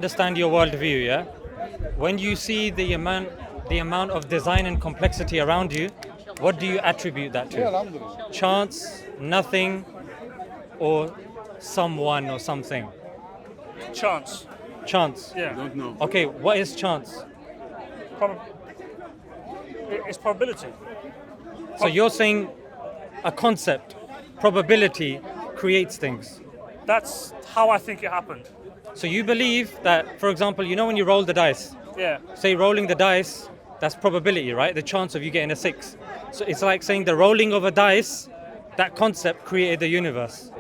Understand your worldview, yeah? When you see the amount of design and complexity around you, what do you attribute that to? Chance, nothing, or someone or something? Chance. Chance. Yeah. Don't know. Okay, what is chance? Prob- it's probability. So you're saying a concept, probability creates things. That's how I think it happened. So you believe that, for example, when you roll the dice, Yeah. say rolling the dice, that's probability, right? The chance of you getting a 6. So it's like saying the rolling of a dice, that concept created the universe.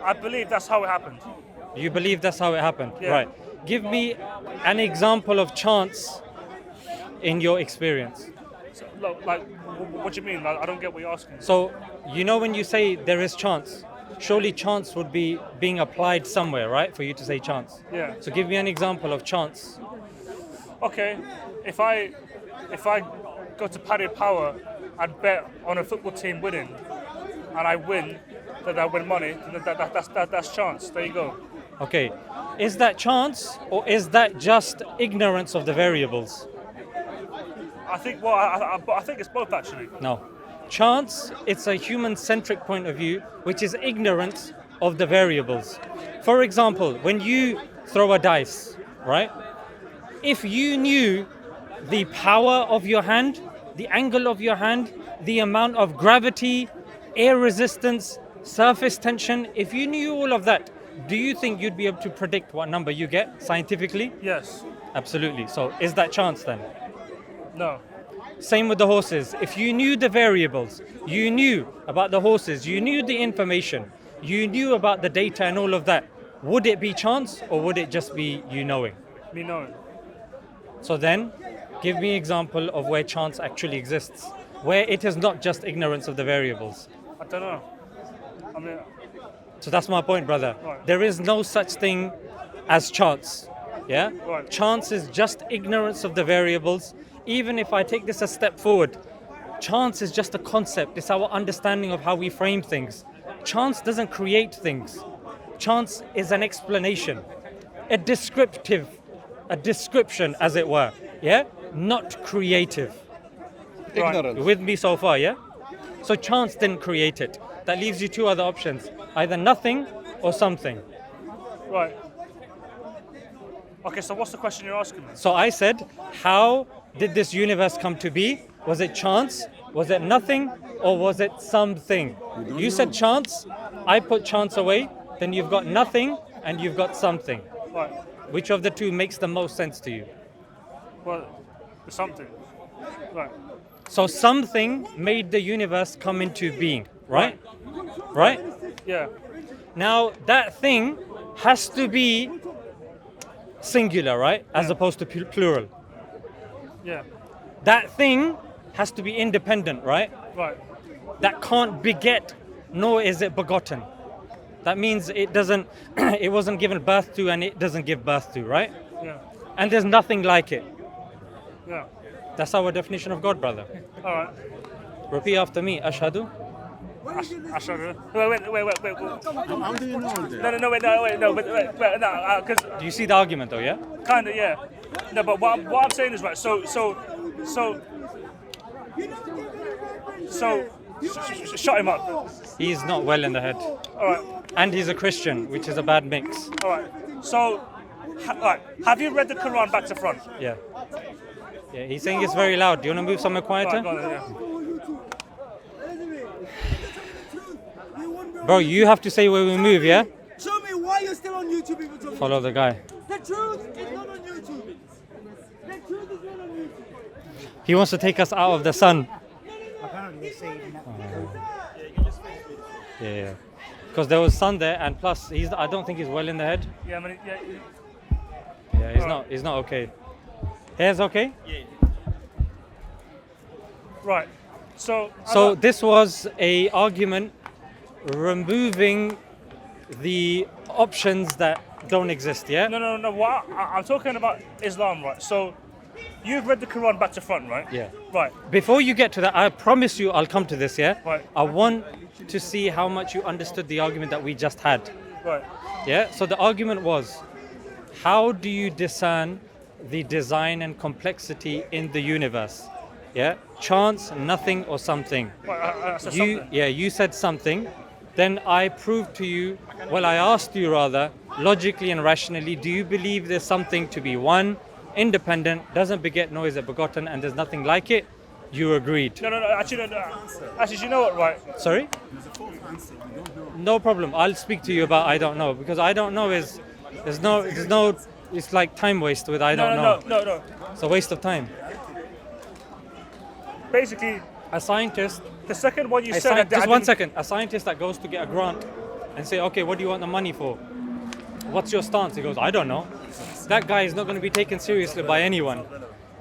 I believe that's how it happened. You believe that's how it happened, Yeah. right? Give me an example of chance in your experience. So, like, what do you mean? Like, I don't get what you're asking. So, when you say there is chance, surely chance would be being applied somewhere, right? For you to say chance. Yeah. So give me an example of chance. Okay, if I go to Paddy Power and bet on a football team winning, and I win, then I win money. Then that's chance. There you go. Okay, is that chance or is that just ignorance of the variables? I think I think it's both actually. No. Chance, it's a human-centric point of view, which is ignorance of the variables. For example, when you throw a dice, right? If you knew the power of your hand, the angle of your hand, the amount of gravity, air resistance, surface tension, if you knew all of that, do you think you'd be able to predict what number you get scientifically? Yes. Absolutely. So is that chance then? No. Same with the horses. If you knew the variables, you knew about the horses, you knew the information, you knew about the data and all of that, would it be chance or would it just be you knowing? Me knowing. So then, give me an example of where chance actually exists, where it is not just ignorance of the variables. I don't know. I mean, So that's my point, brother. Right. There is no such thing as chance. Yeah? Right. Chance is just ignorance of the variables. Even if I take this a step forward, chance is just a concept. It's our understanding of how we frame things. Chance doesn't create things. Chance is an explanation, a description, as it were. Yeah? Not creative. Ignorance. You with me so far, yeah? So chance didn't create it. That leaves you two other options, either nothing or something. right. Okay, so what's the question you're asking me? So I said, how did this universe come to be? Was it chance? Was it nothing? Or was it something? You said chance, I put chance away, then you've got nothing and you've got something. Right. Which of the two makes the most sense to you? Well, it's something. Right. So something made the universe come into being, right? Right? Yeah. Now that thing has to be singular, right? As opposed to plural. Yeah. That thing has to be independent, right? Right. That can't beget, nor is it begotten. That means it doesn't, it wasn't given birth to and it doesn't give birth to, right? Yeah. And there's nothing like it. Yeah. That's our definition of God, brother. All right. Repeat after me. Ashhadu. Ashara. Wait. How do you know that? No, because Do you see the argument though, yeah? kind of, yeah. No, but what I'm saying is right. So, shut him up. He's not well in the head. All right. And he's a Christian, which is a bad mix. All right. So, right. Have you read the Quran back to front? Yeah. Yeah, he's saying it's very loud. Do you want to move somewhere quieter? Right, go on then, yeah. Bro, you have to say where we move, yeah? Show me why you're still on YouTube even talking. Follow the guy. The truth is not on YouTube. The truth is not on YouTube. He wants to take us out of the sun. Apparently they say Yeah. Because there was sun there, and plus, I don't think he's well in the head. Yeah, I mean, yeah. Yeah, he's not okay. Hair's okay? Right. So This was a argument removing the options that don't exist, yeah? no. What I'm talking about Islam, right? So you've read the Quran back to front, right? Yeah. Right. Before you get to that, I promise you I'll come to this, yeah? Right. I want to see how much you understood the argument that we just had. Right. Yeah? So the argument was, how do you discern the design and complexity in the universe? Yeah, chance, nothing, or something. Well, I said something. You said something. Then I proved to you, well, I asked you rather, logically and rationally, do you believe there's something to be one, independent, doesn't beget nor is it begotten, and there's nothing like it? You agreed. No. Actually, you know what, right? Sorry? There's a fourth answer. We don't know. No problem. I'll speak to you about I don't know, because I don't know is there's no it's like time waste with I don't know. No. It's a waste of time. Basically, A scientist, the second one you a said. sci- I just one didn't- second. A scientist that goes to get a grant and say, okay, what do you want the money for? What's your stance? He goes, I don't know. That guy is not going to be taken seriously by anyone.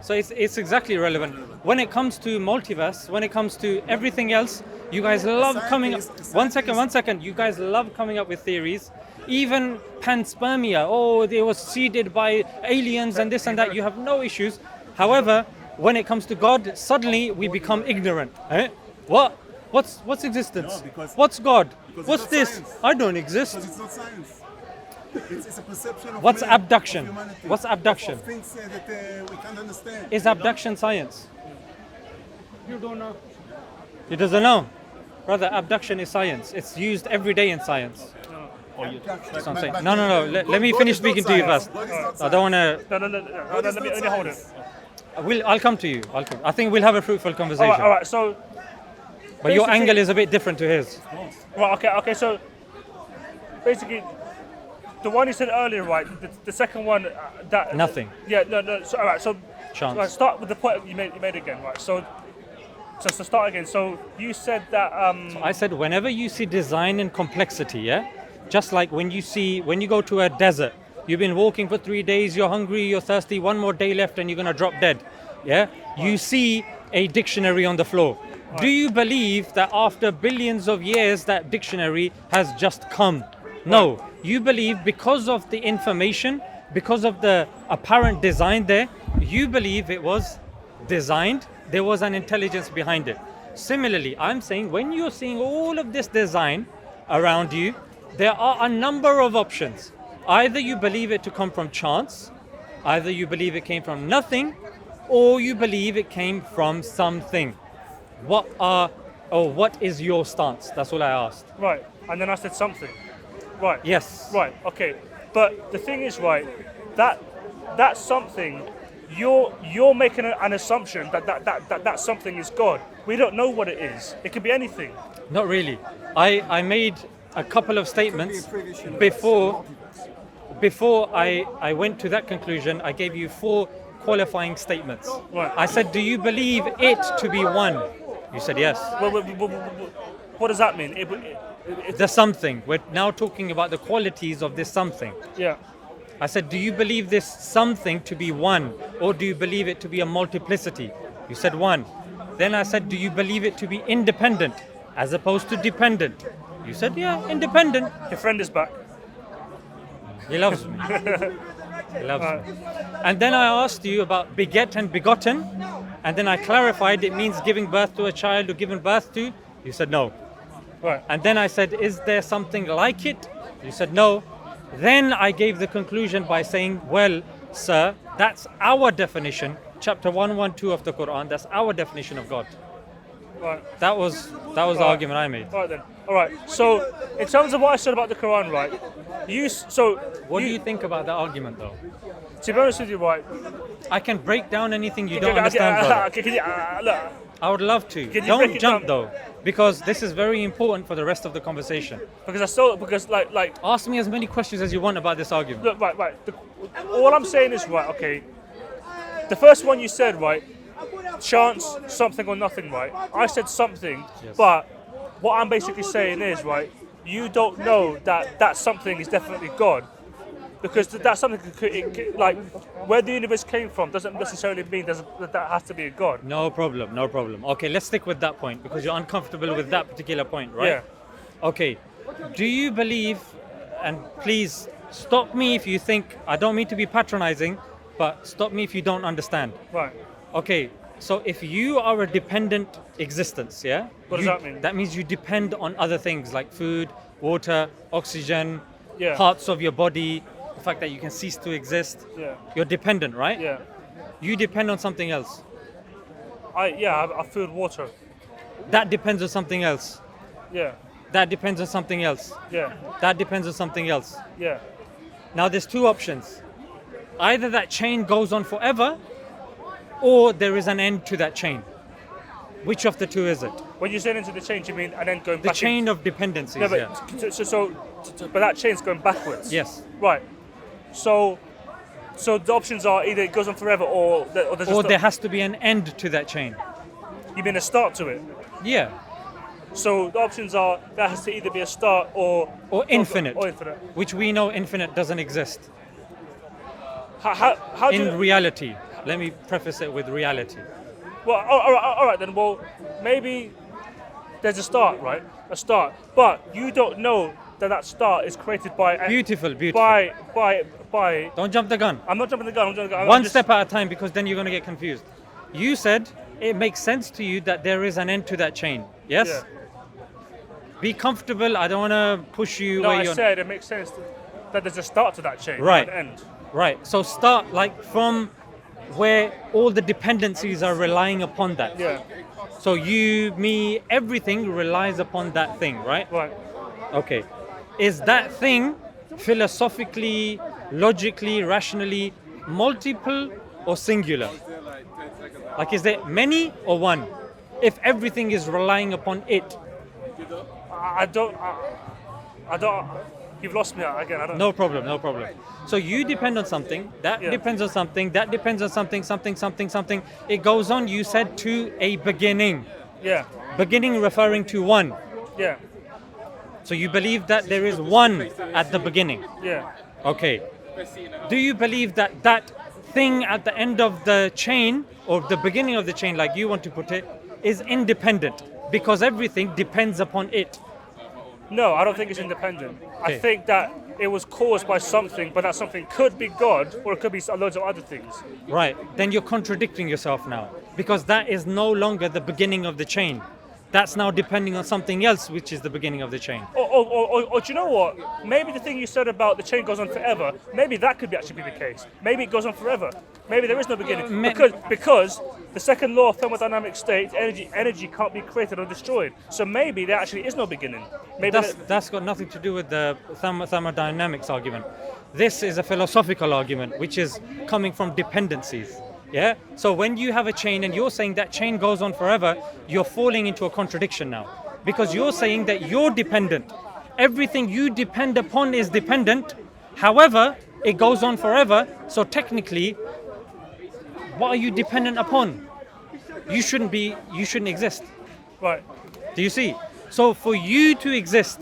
So it's exactly irrelevant. When it comes to multiverse, when it comes to everything else, you guys love coming up. One second. You guys love coming up with theories. Even panspermia. Oh, they were seeded by aliens and this and that. You have no issues. However, when it comes to God, suddenly we become ignorant. Eh? What? What's existence? No, because- What's God? because What's it's not this? science. I don't exist. Because it's not science. It's a perception of What's man, abduction? of humanity, What's abduction? Of things that we can't understand. Is abduction science? You don't know. He doesn't know. Brother, abduction is science. It's used every day in science. That's what I'm saying. No. Let me finish speaking to you first. I don't want to. No. Let me hold it. I'll come to you. I think we'll have a fruitful conversation. All right. So, But your basically- angle is a bit different to his. right. Okay. So, basically, the one you said earlier, right? The second one, that Nothing. Yeah. No. So, all right. So, Chance. right, start with the point you made again, right? So start again. So you said that. I said whenever you see design and complexity, yeah, just like when you go to a desert, you've been walking for 3 days, you're hungry, you're thirsty, one more day left, and you're gonna drop dead. Yeah, you see a dictionary on the floor. Do you believe that after billions of years that dictionary has just come? No, you believe because of the information, because of the apparent design there, you believe it was designed, there was an intelligence behind it. Similarly, I'm saying when you're seeing all of this design around you, there are a number of options. Either you believe it to come from chance, either you believe it came from nothing, or you believe it came from something. What is your stance? That's all I asked. Right. And then I said something. Right. Yes. Right. Okay. But the thing is, right, that something, you're making an assumption that something is God. We don't know what it is. It could be anything. Not really. I made a couple of statements before I went to that conclusion. I gave you 4 qualifying statements. Right. I said, do you believe it to be one? You said yes. What does that mean? The something. We're now talking about the qualities of this something. Yeah. I said, do you believe this something to be one, or do you believe it to be a multiplicity? You said one. Then I said, do you believe it to be independent as opposed to dependent? You said, yeah, independent. Your friend is back. He loves me. He loves me. And then I asked you about beget and begotten, and then I clarified it means giving birth to a child or given birth to. You said no. Right. And then I said, is there something like it? You said no. Then I gave the conclusion by saying, well, sir, that's our definition. Chapter 112 of the Quran, that's our definition of God. Right. That was the argument I made. All right then. All right. So, in terms of what I said about the Quran, right? What do you think about that argument, though? To be honest with you, right? I can break down anything you don't understand, brother. Can you, look, I would love to. Can you break Don't it jump, down? though, because this is very important for the rest of the conversation. because like Ask me as many questions as you want about this argument. look, right. All I'm saying is, right, okay. The first one you said, right, chance, something or nothing, right? I said something, Yes. but what I'm basically saying is, right, you don't know that something is definitely God. Because that something, like, where the universe came from doesn't necessarily mean that has to be a God. No problem. Okay, let's stick with that point because you're uncomfortable with that particular point, right? Yeah. Okay. Do you believe, and please stop me if you think, I don't mean to be patronizing, but stop me if you don't understand. Right. Okay, so if you are a dependent existence, yeah? What does that mean? That means you depend on other things like food, water, oxygen, Yeah. parts of your body, the fact that you can cease to exist. Yeah. You're dependent, right? Yeah. You depend on something else. I food, water. That depends on something else. Yeah. That depends on something else. Yeah. That depends on something else. Yeah. Now there's two options. Either that chain goes on forever, or there is an end to that chain. Which of the two is it? When you say into the chain, do you mean and then going The back? chain of dependencies. No, but yeah. but that chain's going backwards. Yes. Right. So the options are either it goes on forever or there's a Or stop. there has to be an end to that chain. You mean a start to it? Yeah. So the options are there has to either be a start or infinite. Or infinite. Which we know infinite doesn't exist. How do In reality. Let me preface it with reality. Well, all right then. Well, maybe there's a start, right? A start, but you don't know that start is created by Beautiful. by. Don't jump the gun. I'm not jumping the gun. I'm jumping the gun. One step at a time, because then you're going to get confused. You said it makes sense to you that there is an end to that chain. Yes? Yeah. Be comfortable. I don't want to push you No, where I you're... said it makes sense that there's a start to that chain, Right. not an end. Right. So start like from where all the dependencies are relying upon that. Yeah. So you, me, everything relies upon that thing, right? Right. Okay. Is that thing philosophically, logically, rationally multiple or singular? Like, is there many or one? If everything is relying upon it. I don't. You've lost me again. I don't. No problem. So you depend on something, that Yeah. depends on something, that depends on something. It goes on, you said, to a beginning. Yeah. Beginning referring to one. Yeah. So you believe that there is one at the beginning. Yeah. Okay. Do you believe that that thing at the end of the chain, or the beginning of the chain, like you want to put it, is independent? Because everything depends upon it. No, I don't think it's independent. Okay. I think that it was caused by something, but that something could be God or it could be loads of other things. Right. Then you're contradicting yourself now. Because that is no longer the beginning of the chain. That's now depending on something else, which is the beginning of the chain. Or do you know what? Maybe the thing you said about the chain goes on forever, maybe that could actually be the case. Maybe it goes on forever. Maybe there is no beginning. Because the second law of thermodynamic states, energy can't be created or destroyed. So maybe there actually is no beginning. Maybe That's got nothing to do with the thermodynamics argument. This is a philosophical argument, which is coming from dependencies. Yeah? So when you have a chain and you're saying that chain goes on forever, you're falling into a contradiction now. Because you're saying that you're dependent. Everything you depend upon is dependent. However, it goes on forever. So technically, what are you dependent upon? You shouldn't exist. right. Do you see? So for you to exist,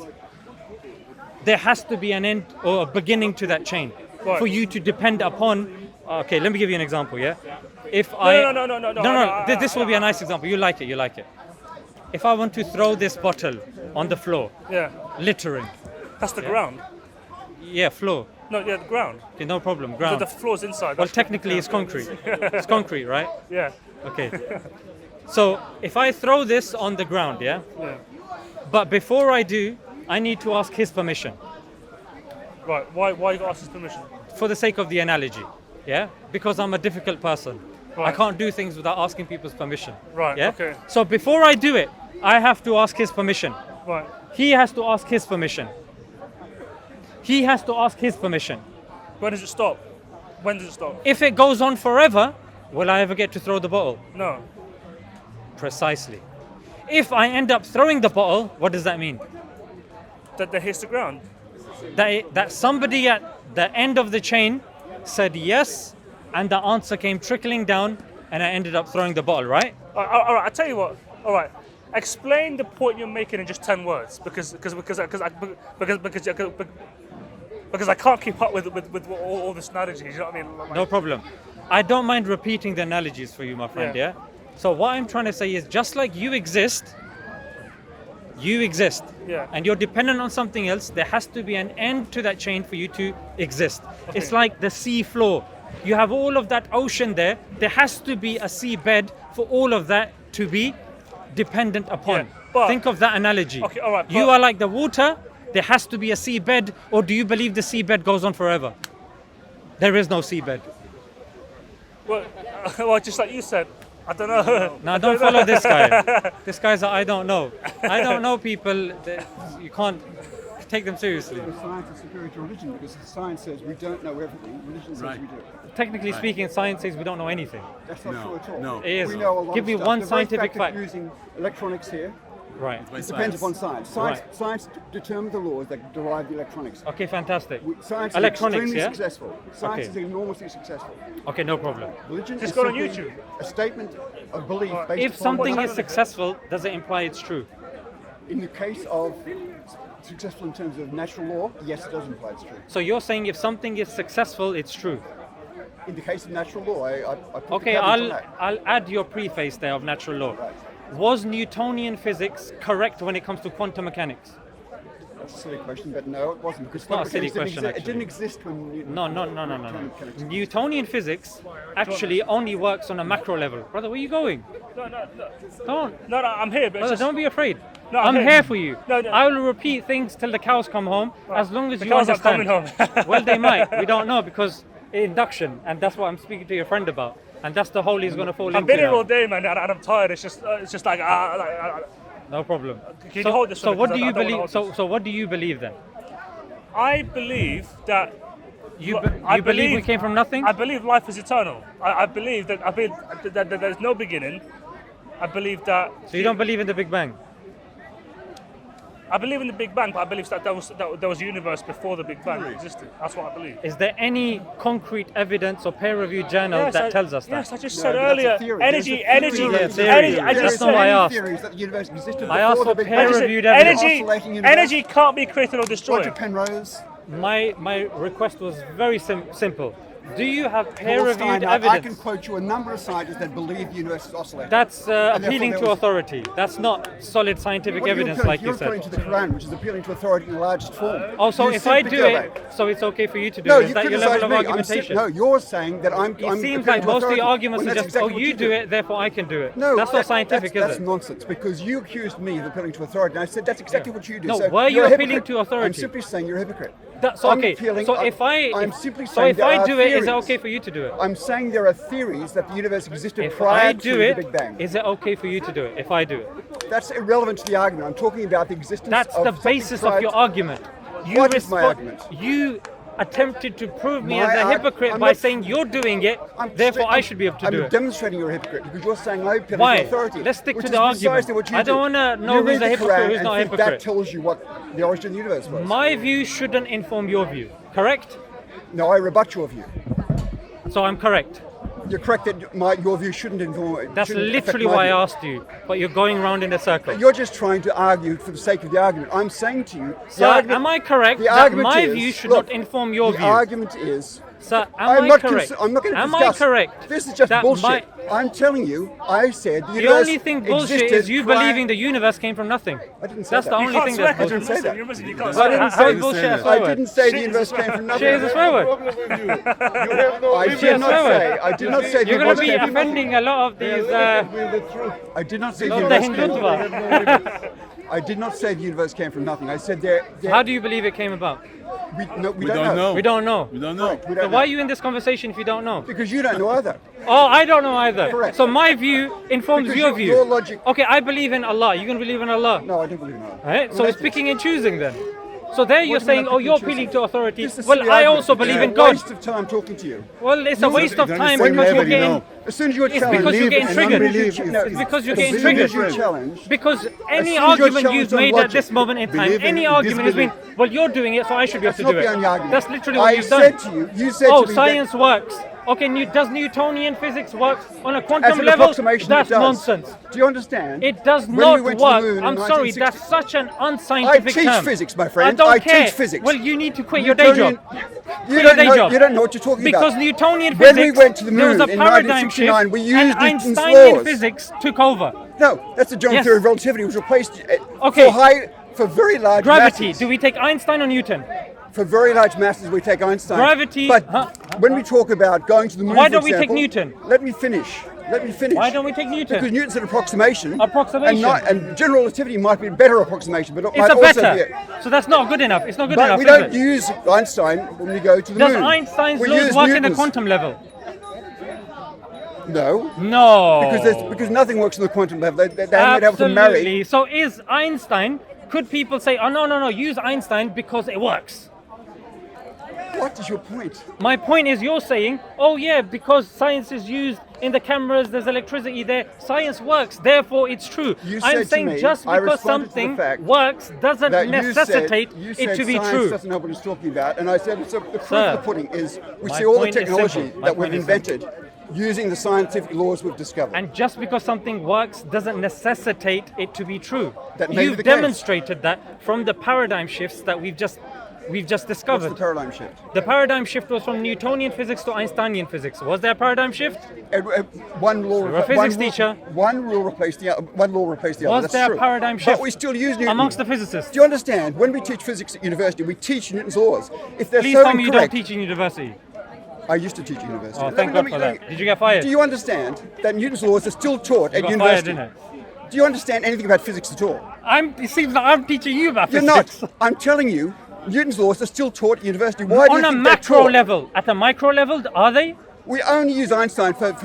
there has to be an end or a beginning to that chain. Right. For you to depend upon. Okay, let me give you an example, yeah? If No. This will be a nice example. You like it. If I want to throw this bottle on the floor, Yeah. littering. That's the ground. Yeah, floor. No, yeah, the ground. Okay, no problem. So Ground. the floor's inside. Well, That's technically it's concrete. It's concrete, right? yeah. Okay. So if I throw this on the ground, yeah? Yeah. But before I do, I need to ask his permission. Right. Why you got to ask his permission? For the sake of the analogy, yeah? Because I'm a difficult person. I Right. can't do things without asking people's permission. Right, Yeah? okay. So before I do it, I have to ask his permission. Right. He has to ask his permission. He has to ask his permission. When does it stop? When does it stop? If it goes on forever, will I ever get to throw the bottle? No. Precisely. If I end up throwing the bottle, what does that mean? That hits the ground. That somebody at the end of the chain said yes, and the answer came trickling down, and I ended up throwing the bottle, right? All right. I tell you what. All right. Explain the point you're making in just 10 words, because I can't keep up with all this analogies. You know what I mean? Like, No problem. I don't mind repeating the analogies for you, my friend, yeah? So what I'm trying to say is, just like you exist, Yeah. and you're dependent on something else, there has to be an end to that chain for you to exist. It's like the sea floor. You have all of that ocean there. There has to be a seabed for all of that to be dependent upon. Yeah, but- Think of that analogy. Okay, all right, You but- are like the water. There has to be a seabed, or do you believe the seabed goes on forever? There is no seabed. Well, just like you said, I don't know. Now don't follow this guy. This guy's I don't know. I don't know people. You can't take them seriously. Science is superior to religion because science says we don't know everything. Religion says we do. Technically speaking, science says we don't know anything. That's not true at all. No. It is. We know a lot Give of me stuff. one The very scientific that fact. Using electronics here, Right. it depends upon science. Right. Science determines the laws that derive the electronics. Okay, fantastic. Science Electronics, is extremely yeah? successful. Science Okay. is enormously successful. Okay, no problem. Religion Just is go on simply YouTube. a statement of belief based If upon something what is successful, does it imply it's true? in the case of successful in terms of natural law, yes, it does imply it's true. So you're saying if something is successful, it's true. In the case of natural law, I put Okay, the caveat on that. I'll add your preface there of natural law. Was Newtonian physics correct when it comes to quantum mechanics? That's a silly question, but no, it wasn't. Because It's not a silly quantum mechanics question, it didn't actually. exist when Newton. No. quantum mechanics. Newtonian physics actually only works on a macro level. Brother, where are you going? No, Don't. no, I'm here, but it's Brother, just, don't be afraid. No, I'm I'm here here. for you. No. I will repeat things till the cows come home, as long as the you cows aren't understand. coming home. Well, they might. We don't know because induction, and that's what I'm speaking to your friend about, and that's the hole he's going to fall I've into. been here now. all day, man, and I'm tired. It's just like No problem. Can you hold this So for me? what 'Cause do I you don't wanna believe? hold So this. so what do you believe then? I believe that You I believe we came from nothing? I believe life is eternal. I believe that there's no beginning. I believe that. So you don't believe in the Big Bang? I believe in the Big Bang, but I believe that there was a universe before the Big Bang existed. That's what I believe. Is there any concrete evidence or peer-reviewed journal that tells us that? Yes, I just No, said but that's a earlier. theory. Energy, There's a energy, theory. Yeah, theory. energy. I That's just not what I said. asked. Theories that the universe existed I asked before for the Big Bang. peer-reviewed evidence. Oscillating universe. Energy can't be created or Roger destroyed. Penrose. My request was very simple. Do you have Paul peer-reviewed Steiner, I can evidence? quote you a number of scientists that believe the universe is oscillating. That's therefore appealing there to was- authority. That's not solid scientific What are you evidence appealing like to? you You're appealing said. to the Quran, which is appealing to authority in the largest form. Oh, so You if I simply do go it, back. so it's okay for you to do No, it? Is you that your criticize level of me. argumentation? No, you're saying that I'm. It I'm seems appealing like to most of authority, the arguments when are that's just, exactly oh, what you do it, therefore I can do it. No, that's not scientific, that's is it? nonsense because you accused me of appealing to authority, and I said that's exactly what you do. No, so why are you you're a appealing hypocrite. to authority? I'm simply saying you're a hypocrite. That's I'm okay. appealing- So if I'm simply so saying if there I are do it, is it theories. okay for you to do it? I'm saying there are theories that the universe existed If prior I to do the it, Big Bang. is it okay for you to do it? If I do it, That's irrelevant to the argument. I'm talking about the existence that's of the something basis prior of your to- argument. You What is my respo- argument? You attempted to prove me My as a arg- hypocrite I'm by not- saying you're doing it, therefore I should be able to do I'm it. demonstrating you're a hypocrite because you're saying I appeal Why? to authority. Let's stick which to is the precisely argument. what you I do. don't wanna know You who's read a the hypocrite, Quran who's and not a think hypocrite. That tells you what the origin of the universe was. My view shouldn't inform your view, correct? No, I rebut your view. So I'm correct. You're correct that your view shouldn't inform. That's shouldn't affect literally my why view. I asked you, but you're going round in a circle. You're just trying to argue for the sake of the argument. I'm saying to you, the Sir, argument- am I correct the that argument my is- view should look, not inform your the view? argument is. Sir, I'm am I not correct? I'm not going to Am discuss. I correct? This is just that bullshit. I'm telling you, I said the The universe only thing bullshit existed is you prior- believing the universe came from nothing. I didn't say That's that. the You only can't thing swear that's 'cause I didn't bullshit. say that. You're Muslim, you can't I swear. didn't How is say bullshit a I swear word? didn't say the Shit universe is came from Shit is a nothing. swear word. problem with you. You have no I did not swear word. say. I did not say the You're going universe to be came from nothing. offending a lot of these. with the truth. I did not say the Not the universe came. Hindutva. I did not say the universe came from nothing. I said there. How do you believe it came about? we don't We don't know. We don't know. We don't know. Correct, we So don't why know. are you in this conversation if you don't know? Because you don't know either. Oh, I don't know either. Correct. So my view informs Because your your- view. your logic- Okay, I believe in Allah. You can believe in Allah. No, I don't believe in that. Right? So it's picking and choosing then. So there you're What do you saying, mean oh, picking you're and choosing? appealing to authority. This is a Well, silly I argument. also believe in It's a God. waste of time talking to you. Well, it's a waste of don't time say because never, you're you getting. know. As soon as you're It's challenged, because you're getting and triggered. unbelief- no, It's because you're as getting soon as triggered. you're challenged, Because any soon as you're argument you've challenged on made at logic, this moment in time, believe in any argument has been, disbelief. well, you're doing it, so I should be able that's to not do the it. only argument. That's literally what I you've done. said to you, you said Oh, to me science works. Okay, does Newtonian physics work on a that, quantum as an level? approximation, That's it does. nonsense. Do you understand? It does When not we went to the work. moon in I'm sorry, 1960 that's such an unscientific I teach term. physics, my friend. I don't I care. teach physics. Well, you need to quit your day job. You Quit your don't day know. job. You don't know what you're talking Because about. Newtonian When we physics, went to the there was moon a in paradigm shift, 1969, we used and Newton's Einsteinian laws. physics took over. No, that's the general Yes. theory of relativity, which replaced Okay. for very large Gravity. masses. Do we take Einstein or Newton? For very large masses, we take Einstein. Gravity- But huh? when we talk about going to the moon, Why for don't we take example- Newton? Let me finish. Let me finish. Why don't we take Newton? Because Newton's an approximation. Approximation. And general relativity might be a better approximation, but it It's might a also better. be. So that's not good enough. It's not good But enough. we is don't it? use Einstein when we go to the Does moon. Einstein's We laws use work in the Newton's. quantum level? No. No. Because nothing works on the quantum level. They haven't been able to marry. Absolutely. So is Einstein? Could people say, oh no, use Einstein because it works? What is your point? My point is, you're saying, oh yeah, because science is used in the cameras, there's electricity there, science works, therefore it's true. You I'm said to saying me, just I because responded to the something fact works doesn't that necessitate you it said to be science true. doesn't know what it's talking about, and I said so the proof Sir, of the pudding is we my see all the point is technology simple. My that we've point is invented using the scientific laws we've discovered. And just because something works doesn't necessitate it to be true. That may be You've the case. demonstrated that from the paradigm shifts that we've just What's discovered. the paradigm shift? The paradigm shift was from Newtonian physics to Einsteinian physics. Was there a paradigm shift? One law. You're a physics teacher. One rule replaced the other. One law replaced the other. Was That's there true. a paradigm shift But we still use Newton. amongst the physicists? Do you understand? When we teach physics at university, we teach Newton's laws. If they're Please so tell me you don't incorrect, teach in university. I used to teach at university. Oh, Let thank me- God let me- for let me- that. Did you get fired? Do you understand that Newton's laws are still taught at got university? fired, Do you understand anything about physics at all? It seems like I'm teaching you about You're physics. not. I'm telling you, Newton's laws are still taught at university. Why do you On a think they're macro taught? level. At a micro level, are they? We only use Einstein for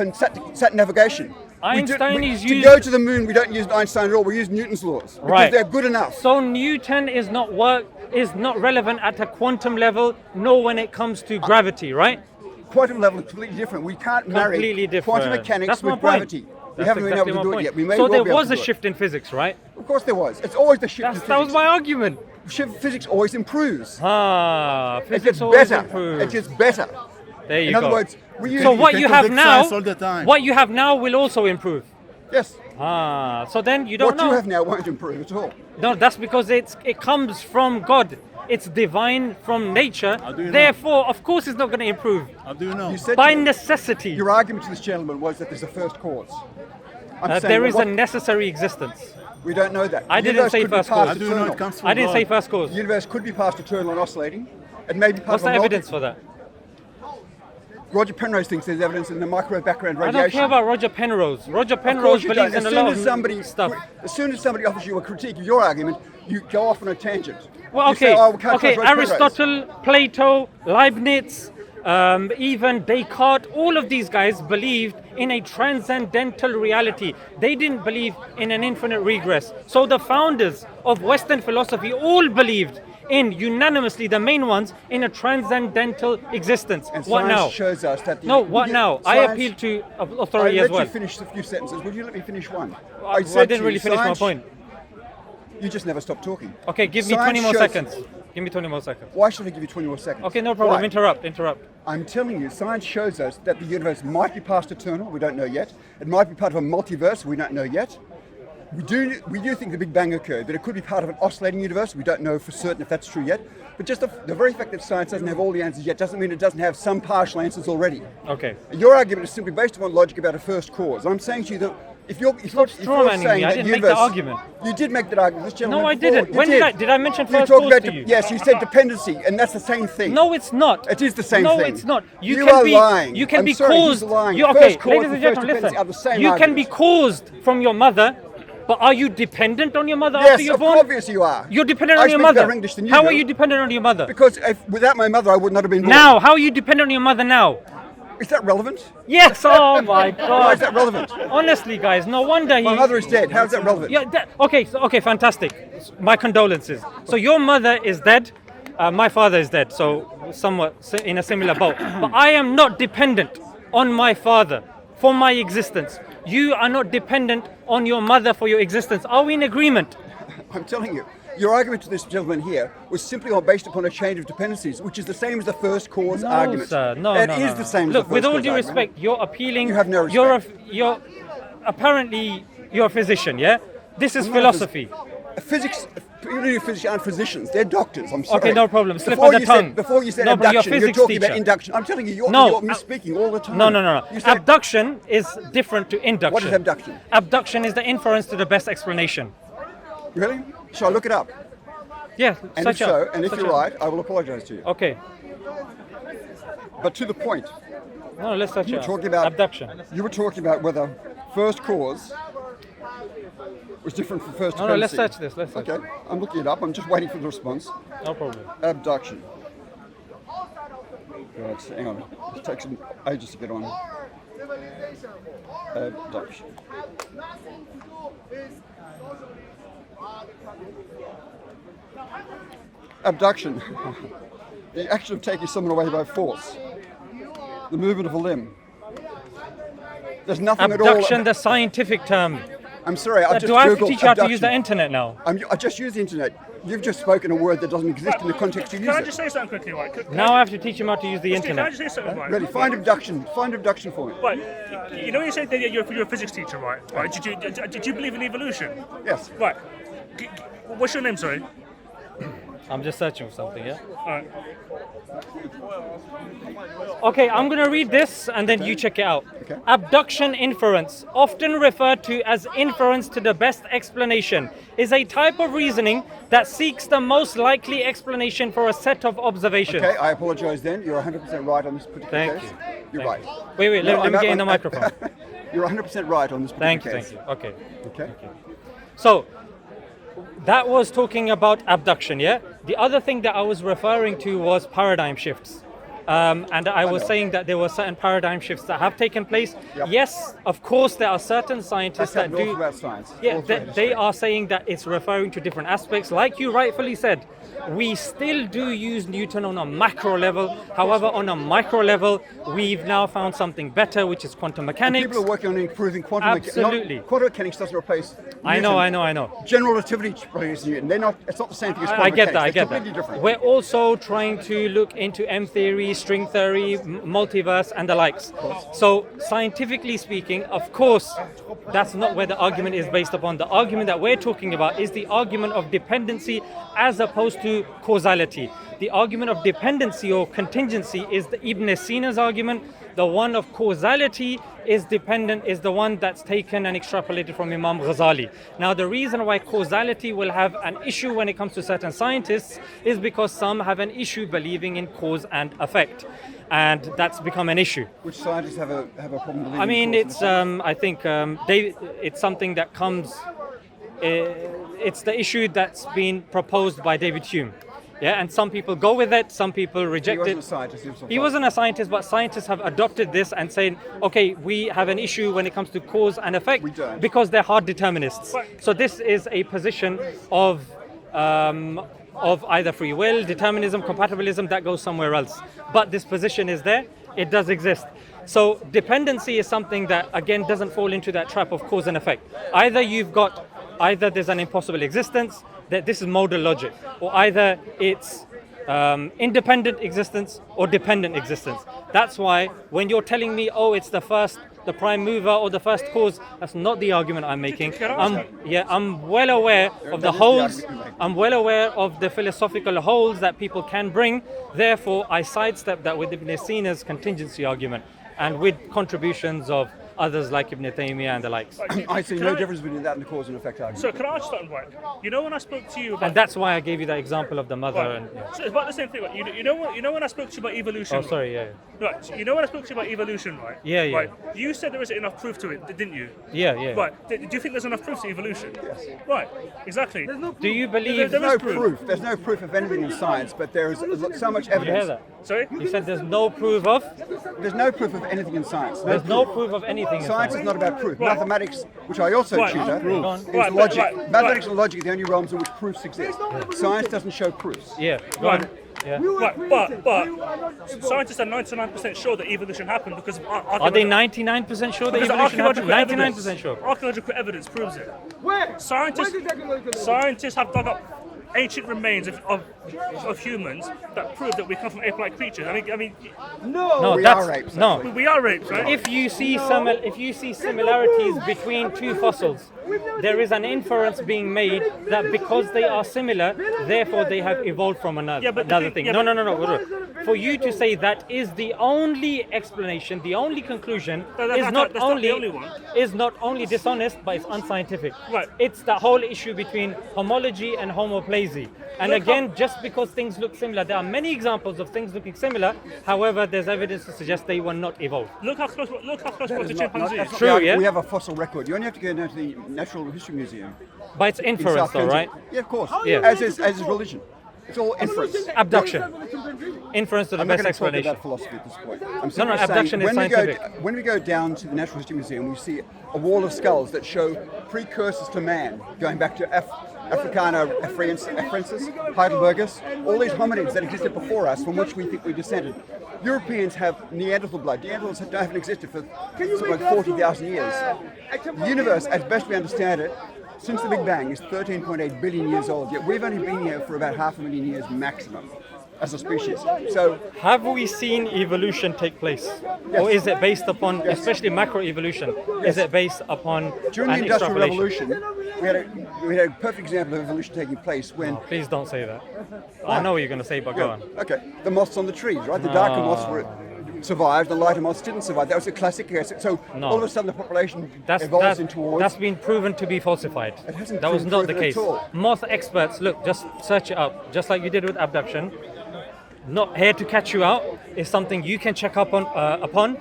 sat navigation. Einstein is to used- go to the moon, we don't use Einstein at all. We use Newton's laws because Right. they're good enough. So Newton is not relevant at a quantum level, nor when it comes to gravity, right? Quantum level is completely different. We can't marry Completely different. quantum mechanics That's my with point. gravity. We That's haven't been exactly able to my do point. it yet. We may So well there be able was to a do it. shift in physics, right? Of course there was. It's always the shift in That physics. was my argument. Physics always improves. Ah, It physics gets always better. improves. It gets better. There you In go. other words, we use So what you have now, all the time. what you have now will also improve. yes. Ah, so then you don't What know. you have now won't improve at all. No, that's because it comes from God. It's divine from nature. How do you know? Therefore, of course, it's not going to improve How do you know? You said by to me- necessity. Your argument to this gentleman was that there's a first cause. I'm saying, There well, is what- a necessary existence. We don't know that. I The didn't universe say could be first past cause. How do you know eternal. it comes from I didn't God? say first cause. The universe could be past eternal and oscillating. It may be part What's of the a multi- evidence for that? Roger Penrose thinks there's evidence in the microwave background I radiation. don't care about Roger Penrose. Roger Of Penrose course you believes don't. in a lot of stuff. As soon as somebody offers you a critique of your argument, you go off on a tangent. Well, You okay, say, oh, we can't okay. trust Roger Penrose. Aristotle, Plato, Leibniz, even Descartes, all of these guys believed in a transcendental reality. They didn't believe in an infinite regress. So the founders of Western philosophy all believed in, unanimously, the main ones, in a transcendental existence. And What science now? shows us that. No, what now? I appeal to authority I as let well. you finish a few sentences. Would you let me finish one? I said to didn't you, really finish my science- point. You just never stop talking. Okay, give me Science 20 more shows- seconds. Give me 20 more seconds. Why should I give you 20 more seconds? Okay, no problem. Why? Interrupt. I'm telling you, science shows us that the universe might be past eternal, we don't know yet. It might be part of a multiverse, we don't know yet. We do think the Big Bang occurred, but it could be part of an oscillating universe. We don't know for certain if that's true yet. But just the very fact that science doesn't have all the answers yet doesn't mean it doesn't have some partial answers already. Okay. Your argument is simply based upon logic about a first cause. I'm saying to you that if you're straw manning saying me. I that didn't make universe, the argument. You did make that argument. This gentleman No, I before, didn't. you When did I mention You first talked cause about to you? Yes, you said dependency, and that's the same thing. No, it's not. It is the same no, thing. No, it's not. You can are be, lying. You can I'm be sorry, caused. he's lying. You, First okay, cause ladies and and first gentlemen, dependency listen. are the same You can be argument. caused from your mother, but are you dependent on your mother Yes, after you're of born? obviously you are. You're dependent I on your speak mother. better English than you How do. are you dependent on your mother? Because without my mother, I would not have been born. Now, how are you dependent on your mother now? Is that relevant? Yes. Oh my God. Why is that relevant? Honestly, guys, no wonder he. My mother is dead. How is that relevant? Yeah. Okay. Fantastic. My condolences. So your mother is dead. My father is dead. So somewhat in a similar boat. But I am not dependent on my father for my existence. You are not dependent on your mother for your existence. Are we in agreement? I'm telling you. Your argument to this gentleman here was simply based upon a chain of dependencies, which is the same as the first cause argument. Sir, no, It no, is no, the no. same Look, as the first with all cause due argument. respect, you're appealing. You have no You're apparently you're a physician, yeah? This is I'm not a philosophy. Physics, people who do physics aren't physicians, they're doctors, I'm sorry. Okay, no problem. Slip Before of the you tongue. Said, before you said No, but you're a abduction, you're physics talking about teacher. induction. I'm telling you, you're misspeaking all the time. No. You said, Abduction is different to induction. What is abduction? Abduction is the inference to the best explanation. really? Shall I look it up? Yeah, And such if so, and if such you're a- right, I will apologize to you. Okay. But to the point, No, let's search You were it. talking about Abduction. You were talking about whether first cause was different from first No, no, let's dependency. search this. Let's search Okay, I'm looking it up. I'm just waiting for the response. it. No problem. Abduction. Right, hang on. It takes some ages to get on. Abduction. Abduction. The action of taking someone away by force. The movement of a limb. There's nothing at all. Abduction, the scientific term. I'm sorry, I've just Do I have to Googled teach you how to use the abduction. internet now? I just use the internet. You've just spoken a word that doesn't exist in the context you Can use I it. just say something quickly, right? Now I have to teach him how to use the Can I internet. just say something, right? Really, find abduction. Find abduction for me. Right, you know you said that you're a physics teacher, right? Right. Did you believe in evolution? Yes. Right. What's your name, sorry? I'm just searching for something, yeah? Alright. Okay, I'm going to read this and then you check it out. Okay. Abduction inference, often referred to as inference to the best explanation, is a type of reasoning that seeks the most likely explanation for a set of observations. Okay, I apologize then. You're 100% right on this particular Thank case. you. You're Thank right. you. Wait, No, let me I'm- get in the I'm- microphone. You're 100% right on this particular Thank case. you. Okay. Okay. So, that was talking about abduction, yeah? The other thing that I was referring to was paradigm shifts. And I was know. saying that there were certain paradigm shifts that have taken place. Yep. Yes, of course, there are certain scientists That's that all do. throughout science. Yeah, all throughout they history. are saying that it's referring to different aspects. Like you rightfully said, we still do use Newton on a macro level. However, on a micro level, we've now found something better, which is quantum mechanics. People are working on improving quantum mechanics. Absolutely. Quantum mechanics doesn't replace I Newton. know. General relativity replaces Newton. They're not. It's not the same thing as quantum I get that. mechanics. I They're get that. completely different. We're also trying to look into M theory, string theory, multiverse, and the likes. So, scientifically speaking, of course, that's not where the argument is based upon. The argument that we're talking about is the argument of dependency as opposed to causality. The argument of dependency or contingency is the Ibn Sina's argument. The one of causality is the one that's taken and extrapolated from Imam Ghazali. Now, the reason why causality will have an issue when it comes to certain scientists is because some have an issue believing in cause and effect. And that's become an issue. Which scientists have a problem believing I mean, in cause it's and I think it's something that comes. It's the issue that's been proposed by David Hume. Yeah, and some people go with it, some people effect? reject He it. wasn't a scientist. He was a He wasn't a scientist, but scientists have adopted this and saying, okay, we have an issue when it comes to cause and effect We don't. because they're hard determinists. So this is a position of either free will, determinism, compatibilism that goes somewhere else. But this position is there; it does exist. So dependency is something that again doesn't fall into that trap of cause and effect. Either there's an impossible existence, that this is modal logic, or either it's independent existence or dependent existence. That's why when you're telling me, oh, it's the prime mover or the first cause, that's not the argument I'm making. I'm well aware of the That is the holes. argument you're making. I'm well aware of the philosophical holes that people can bring. Therefore, I sidestep that with Ibn Sina's contingency argument and with contributions of others like Ibn Taymiyyah and the likes. I see Can no I- difference between that and the cause and effect argument. So can I ask something, right? You know when I spoke to you about And that's why I gave you that example of the mother. Right. And So it's about the same thing, right? You know when I spoke to you about evolution. oh, sorry, yeah, Right. So you know when I spoke to you about evolution, right? Yeah, yeah. Right. You said there isn't enough proof to it, didn't you? yeah. Right. Do you think there's enough proof to evolution? Yes. Right. Exactly. Do you believe? There There's no is proof. proof. There's no proof of anything in science, but there is so much Did you hear evidence. that? Sorry. You said there's no proof of. There's no proof of anything in science. There's no proof of anything. in Science is not about proof. Right. Mathematics, which I also Right. tutor, Go on. is Right, logic. right, Mathematics right. and logic are the only realms in which proofs exist. Science doesn't show proofs. Yeah. Go Right. on. Yeah. Right. But scientists are 99% sure that evolution happened because of Are they 99% sure that because evolution happened? archaeological evidence. 99% sure. Archaeological evidence proves it. Where? Scientists, Where did technological scientists have dug up ancient remains of humans that prove that we come from ape-like creatures. I mean, No, We that's are apes, no. we are apes, right? If you see similarities between two fossils, there is an inference being made that because they are similar, therefore they have evolved from another Yeah, but the another thing- thing. yeah, No. for you to say that is the only explanation, the only conclusion, That's is not the only one. is not only dishonest, but it's unscientific. Right. It's the whole issue between homology and homoplasy. And again, just because things look similar, there are many examples of things looking similar. However, there's evidence to suggest they were not evolved. Look how close we That are is to not- chimpanzees. that's not- True, we yeah? We have a fossil record. You only have to go down to the Natural History Museum. By its in inference, South though, right? Kensington. Yeah, of course. Yeah. As is religion. It's all inference. Abduction. Inference to the I'm not best going to talk explanation. about philosophy at this point. I'm No, simply abduction saying, is when scientific. when we go down to the Natural History Museum, we see a wall of skulls that show precursors to man, going back to Africana Afrensis, Heidelbergus, all these hominids that existed before us, from which we think we descended. Europeans have Neanderthal blood. Neanderthals haven't existed for something like 40,000 years. The universe, as best we understand it, since the Big Bang, is 13.8 billion years old, yet we've only been here for about 500,000 years maximum as a species. So, Have we seen evolution take place? Yes. Or is it based upon, especially macroevolution, is it based upon during the an Industrial extrapolation? Revolution, we had a perfect example of evolution taking place when Please don't say that. I know what you're going to say, but go on. Okay, the moths on the trees, right? The darker moths survived, the lighter moths didn't survive. That was a classic case. So No. all of a sudden the population That's evolves in towards. that's been proven to be falsified. It hasn't That was been not the proven at case. all. Moth experts, look, just search it up, just like you did with abduction. Not here to catch you out. Is something you can check up on upon.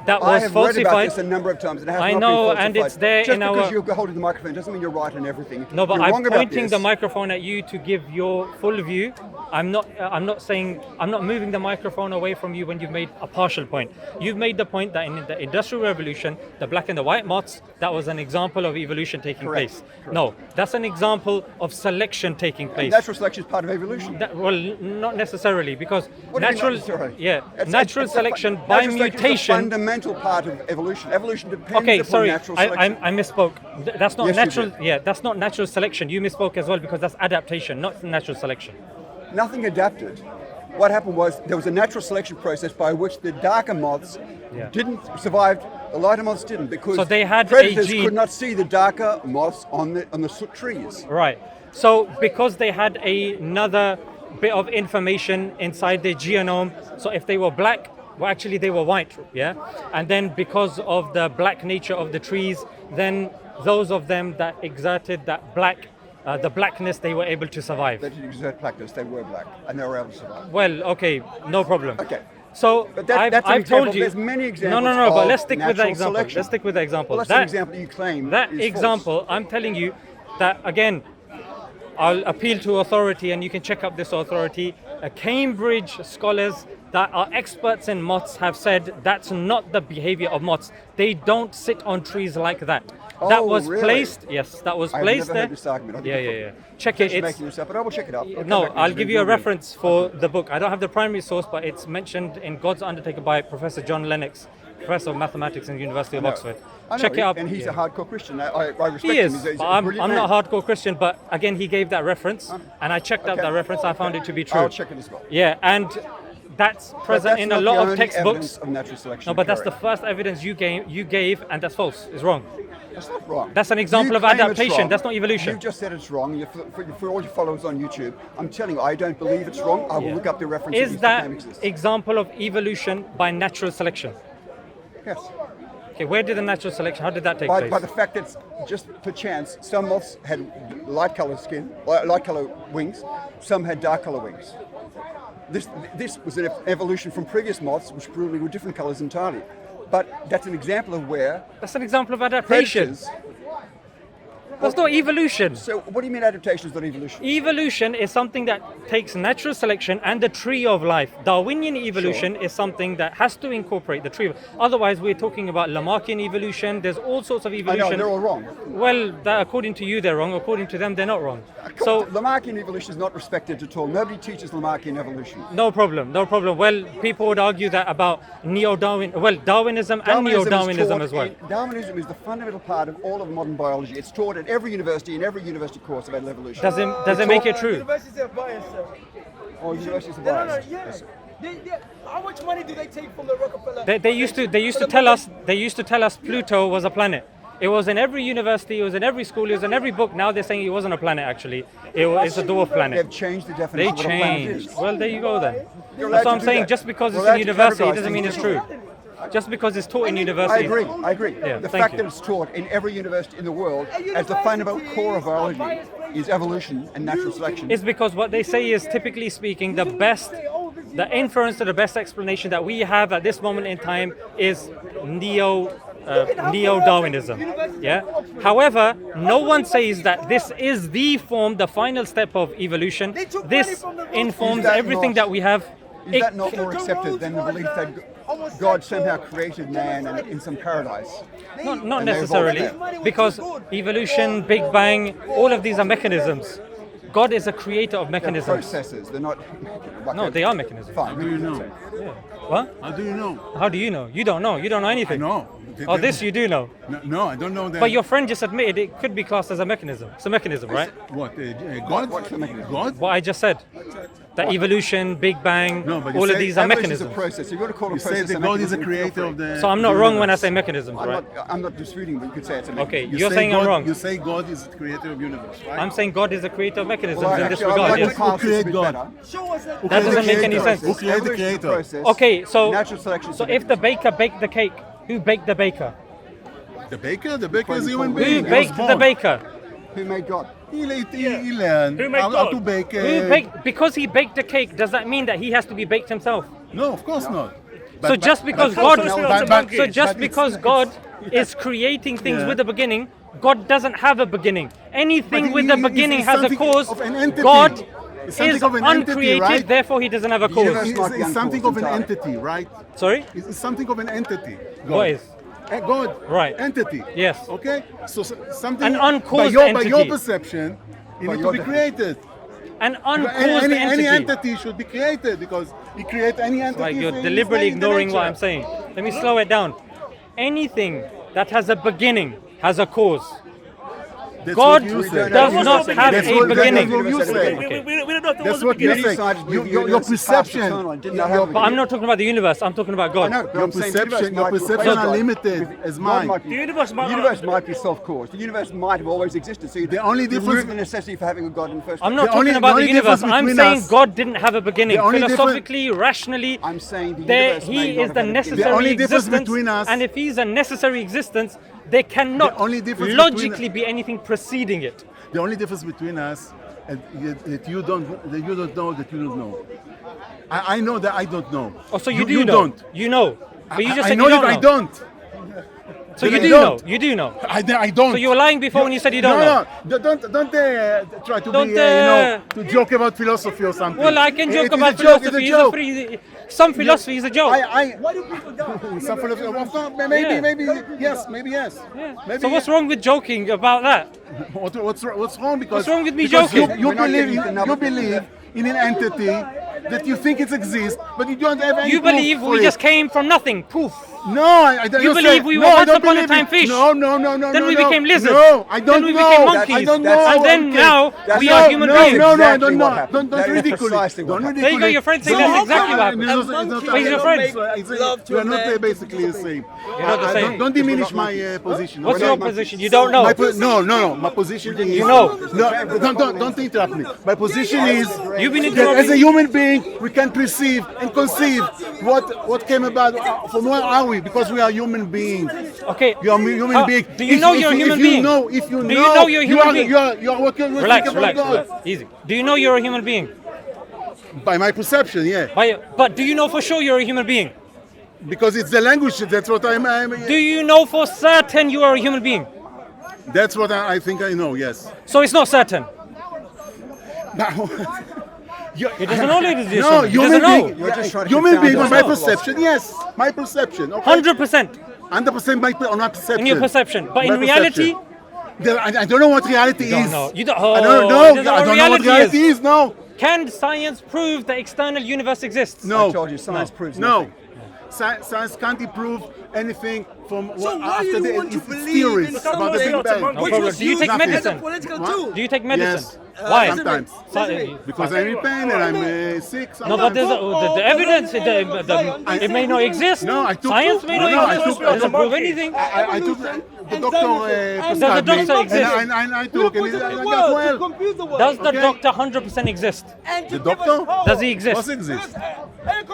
That I was have read about falsified. this a number of times. And it has I not know, been and falsified. it's there Just in because our- you're holding the microphone doesn't mean you're right on everything. No, but You're wrong I'm about pointing this. the microphone at you to give your full view. I'm not saying. I'm not moving the microphone away from you when you've made a partial point. You've made the point that in the Industrial Revolution, the black and the white moths, that was an example of evolution taking Correct, place. correct. No, that's an example of selection taking place. Natural selection is part of evolution. Well, not necessarily, because What do you mean natural, not necessarily? yeah, It's- natural it's a selection by natural selection is a mutation. fundamental part of evolution. Evolution depends Okay, upon sorry, natural I selection. misspoke. That's not Yes, you natural. did. Yeah, that's not natural selection. You misspoke as well because that's adaptation, not natural selection. Nothing adapted. What happened was there was a natural selection process by which the darker moths Yeah. didn't survive, the lighter moths didn't, because So they had a predators gene- could not see the darker moths on the soot trees. Right. So because they had another bit of information inside their genome, so if they were black, well, actually they were white, yeah? And then because of the black nature of the trees, then those of them that exerted that black, the blackness, they were able to survive. They didn't exert blackness, they were black, and they were able to survive. Well, okay, no problem. Okay. So But that's an I've example. told you. There's many examples No, but of let's stick with the natural example. selection. Let's stick with the example. Well, that's an example you claim That is false. example, I'm telling you that again. I'll appeal to authority, and you can check up this authority. Cambridge scholars that are experts in moths have said that's not the behavior of moths. They don't sit on trees like that. That Oh, was really? placed. Yes, that was I've placed never there. heard this argument. I think Yeah, you're yeah, yeah. Check it. just It's making this up, but I will check it up. I'll come no. back to I'll this give and you a Google it. reference for the book. I don't have the primary source, but it's mentioned in God's Undertaker by Professor John Lennox, Professor of Mathematics in the University of I know. Oxford. I know, Check it out. And he's Yeah. a hardcore Christian. I respect He him. is, He's a but I'm brilliant not man. a hardcore Christian. But again, he gave that reference, and I checked out Okay. that reference. I found it to be true. I'll check it as well. Yeah, and that's But present that's in not a lot the of only textbooks. evidence of natural selection. No, but that's the occurring. first evidence you gave, and that's false. It's wrong. That's not wrong. That's an example You of claim it's adaptation. wrong. That's not evolution. You've just said it's wrong. For all your followers on YouTube, I'm telling you, I don't believe it's wrong. I will Yeah. look up the references. Is if the that claim exists. example of evolution by natural selection? Yes. Okay, where did the natural selection? How did that take By place? the fact that just per chance, some moths had light color skin, light color wings, some had dark color wings. This was an evolution from previous moths, which probably were different colors entirely. But that's an example of where That's an example of adaptation. predators. That's not evolution. So what do you mean adaptation is not evolution? Evolution is something that takes natural selection and the tree of life. Darwinian evolution is something that has to incorporate the tree. Otherwise, we're talking about Lamarckian evolution. There's all sorts of I evolution. know, they're all wrong. Well, according to you, they're wrong. According to them, they're not wrong. So, Lamarckian evolution is not respected at all. Nobody teaches Lamarckian evolution. no problem, no problem. Well, people would argue that about neo-Darwin, well, Darwinism and neo-Darwinism as well. Darwinism is the fundamental part of all of modern biology. It's taught at every university, in every university course about evolution. Does it make it true? Universities are biased, sir. Or universities are No, no, biased. yeah. Yes. How much money do they take from the Rockefeller? They used to tell us Pluto was a planet. It was in every university, it was in every school, it was in every book. Now they're saying it wasn't a planet actually. It's a dwarf They've planet. changed the They definition of what a planet changed. is. Well, there you go then. You're That's allowed what to I'm do saying. that. Just because We're it's in allowed to university, it categorize doesn't mean it's things true. Just because it's taught in I university. agree. Yeah, the thank fact you. that it's taught in every university in the world as the fundamental core of biology is evolution and natural selection. It's because what they say is, typically speaking, the inference to the best explanation that we have at this moment in time is neo-Darwinism. Yeah. However, no one says that this is the final step of evolution. This informs Is that everything not- that we have. Is that not more accepted than the belief that God somehow created man and in some paradise? Not And they necessarily, evolved because evolution, Big Bang, all of these are mechanisms. God is a creator of They're mechanisms. processes. They're not. No, they are mechanisms. Fine. How do you know? What? How do you know? How do you know? You don't know. You don't know I anything. know. Oh, this you do know. No, I don't know that. But your friend just admitted it could be classed as a mechanism. It's a mechanism, right? What? God? What's the mechanism? God? What I just said. That evolution, Big Bang, No, but you all of say these are Evolution is a mechanisms. process. You've got to call a You say process that a God is a mechanism. creator of the. So I'm not the wrong when I universe. say mechanisms, right? I'm not disputing, but you could say it's a Okay, mechanism. you're say saying I'm God, wrong. You say God is the creator of universe, right? I'm saying God is the creator of mechanisms Well, in this actually, I'd regard. like to Yes. pass this a create bit God? better. Show us that. That doesn't make any creator? sense. Who created the Evolution is a creator? process. Okay, so Natural selection is so a if the mechanism. baker baked the cake, who baked the baker? The baker? The baker is a human Who being. Who He was baked the born. baker? Who made God? He learned Who made how God? to bake. Who baked? Because he baked the cake, does that mean that he has to be baked himself? No, of course not. So just because but- God, but- so just but because it's- God is creating things Yeah. with a beginning, God doesn't have a beginning. Anything But with he- a he- beginning he's has a something cause. of an entity. God It's something is of an entity, uncreated, right? therefore he doesn't have a universe cause. might be It's something of an uncaused entity, right? Sorry? It's something of an entity. God. What is? God. Right. Entity. Yes. Okay. So something. An uncaused by your entity. perception, it By needs your to be definition. created. An uncaused Any entity. entity should be created because you create any entity. Like you're in his deliberately nature. ignoring what I'm saying. Let me slow it down. Anything that has a beginning has a cause. That's God what you say. does not have That's a what- beginning. That's what you say. Okay. We don't know if there That's was a what you beginning. say. scientists believe the Your universe is past perception. eternal and did not your- have a But I'm beginning. not talking about the universe. I'm talking about God. I know, but Your I'm saying the universe perception, your might be perception God. are limited as God mine. might be- The universe might the not- universe might be self-caused. The universe might have always existed. So The only remove difference- the necessity for having a God in the first I'm place. not The only- talking about the the only universe. difference I'm between saying us- God didn't have a beginning. The only difference- Philosophically, rationally, I'm saying the there universe may he not is have the had a beginning. necessary The only difference existence. between us- And if he's a necessary existence, there cannot The only difference logically between- be anything preceding it. The only difference between us is that you don't know that you don't know. I know that I don't know. Oh, so you you do know. don't. You know. But you just I said know you don't that know. I don't. So you I do know. don't. You do know. I don't. So you were lying before when you said you don't know. No, don't try to Don't, be, to joke about philosophy or something. Well, I can joke It is about a joke, philosophy. It's a joke. Some philosophy is a joke. Why do people die? Some philosophy. Well, no, maybe, Yeah. maybe yes, maybe yes. Yeah. Maybe So what's wrong with joking about that? What's wrong? Because What's wrong with me because joking? You We're not believe getting the you believe in an entity that you think it exists, but you don't have any. You proof believe for we it. just came from nothing. Poof. No, I don't. You say- believe we were no, I once don't upon a believe time it. fish? No, no. Then we became lizards. No, I don't Then we know. became monkeys. I don't know. And then Okay. now That's we not- are human no, beings. No, I Exactly don't what know. happened. Don't That is ridicule precisely it. what Don't happened. ridicule There you go, it. your friend saying So that's how exactly come- what happened. No, it's A not- monkey But he's your cannot friend. make It's- love to we a are not man. basically the same. You're not the same. Don't diminish my position. What's okay? your position? You don't know. No. My position is. You know. No, don't interrupt me. My position is. You've been that interrupting. as a human being, we can perceive and conceive what came about. From where are we? Because we are human beings. Okay. You are a human How- being. Do you know you're a human being? If you Do you know you're a human being? You are working with Relax, about relax, God. relax. Easy. Do you know you're a human being? By my perception, yeah. But do you know for sure you're a human being? Because it's the language. That's what I'm. Do you know for certain you are a human being? That's what I think I know. Yes. So it's not certain. Now, He doesn't know, ladies and no, gentlemen. He human doesn't know. being. You're just trying to Human confound being us. on my No. perception. Yes, my perception. Okay. 100% 100% on my perception. in your perception. But My in reality, perception. I don't know what reality don't is. know. You don't, I don't oh, know. you don't know I don't know what reality is. No. Can science prove the external universe exists? No. I told you, science proves No. nothing. Science can't prove anything from what So why after you the want to it's believe theories in about the something Big Bang. No which problem. was Do you used take as a medicine? political What? tool? Do you take medicine? Yes. Why? Sometimes. Because I'm in pain and I'm sick. No, but there's the evidence. It may not exist. No, I took- Science may no, not I exist. took- It doesn't prove anything. I took the doctor prescribed me, doctor exist? and I took, and I got well. Confuse the world. Does the Okay. doctor 100% exist? And The you give us doctor? hope. Does he exist? Does exist?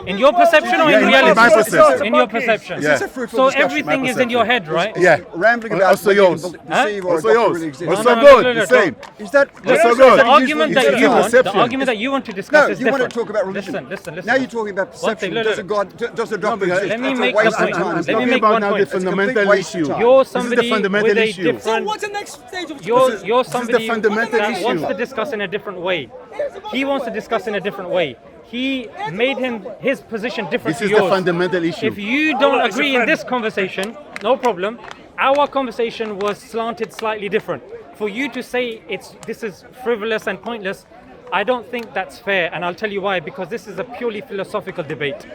In your perception or Yeah, in in reality? my perception. In your perception. Yeah. It's a fruitful So discussion. everything My is in your head, perception. right? Yeah. Rambling about Also whether you yours. can deceive or a Also doctor yours. really exists. Also No, no, good. no, no, The same. Is that Also The good. argument that It's you a want, the perception. argument that you want to discuss No, is you different. want to talk about religion. Listen. Now you're talking about One thing, perception. look, Does look. a God? Does a doctor because- exist? Let me That's a make waste the of point. time. Let me talking make about one now point. the fundamental complete waste of issue. time. You're This is the somebody fundamental with a issue. So different. what's the next stage of You're This is somebody the fundamental that wants issue. to discuss in a different way. He wants to discuss in a different way. He made his position different This to is yours. the fundamental issue. If you don't Hold on, it's a agree in friend. this conversation, no problem. Our conversation was slanted slightly different. For you to say this is frivolous and pointless, I don't think that's fair, and I'll tell you why. Because this is a purely philosophical debate.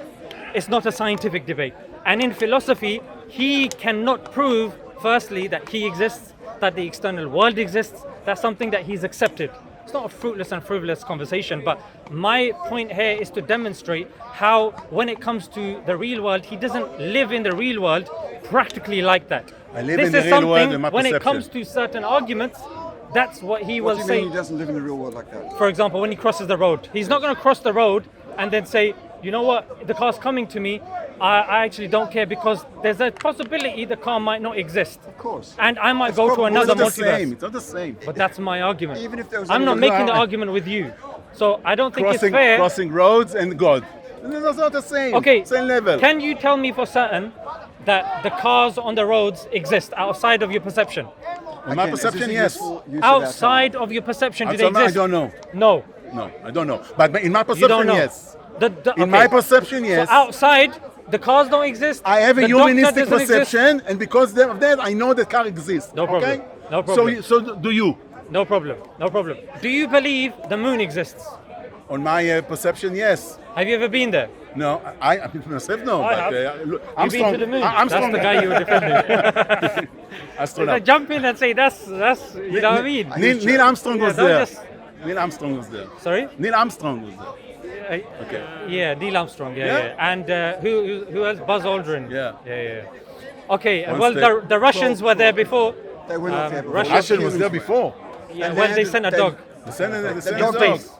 It's not a scientific debate. And in philosophy, he cannot prove, firstly, that he exists, that the external world exists. That's something that he's accepted. It's not a fruitless and frivolous conversation, but my point here is to demonstrate how, when it comes to the real world, he doesn't live in the real world practically like that. I live This in the is real world something, in my when it perception. comes to certain arguments, that's what he What will do you say. mean he doesn't live in the real world like that? For example, when he crosses the road, he's not going to cross the road and then say, you know what, the car's coming to me. I actually don't care because there's a possibility the car might not exist. Of course. And I might It's go to probably another It's not the multiverse. same. It's not the same. But that's my argument. Even if there was I'm not another- making the argument with you. So I don't think Crossing, it's fair. crossing roads and God. That's not the same. Okay, Same level. Can you tell me for certain that the cars on the roads exist outside of your perception? In my Again, is this perception, a yes. useful use of our time? Outside of your perception, do they Outside, I exist? don't know. No, No, I don't know. But in my you perception, don't know. yes. Okay. In my perception, yes. So outside, the cars don't exist. I have a the doctor humanistic doesn't exist. perception, and because of that, I know that car exists. No problem. Okay? No problem. So do you? No problem. No problem. Do you believe the moon exists? On my perception, yes. Have you ever been there? No, I myself no. I but, have. look, You've I'm been strong. to the moon. I'm That's strong. the guy you were defending. Astronaut. Jump in and say that's you know what I mean. Neil Armstrong was Yeah, don't there. just- Neil Armstrong was there. Sorry. Neil Armstrong was there. Okay. Yeah, Neil Armstrong. Yeah, Yeah? yeah. And who else? Buzz Aldrin. Yeah. Yeah. Okay. One well, step. the Russians were there before. They were not there before. Russia- Russian was Humans there were. before. Yeah. And Well, they they had- sent a they- dog. The Senate, The the dog dog. Space.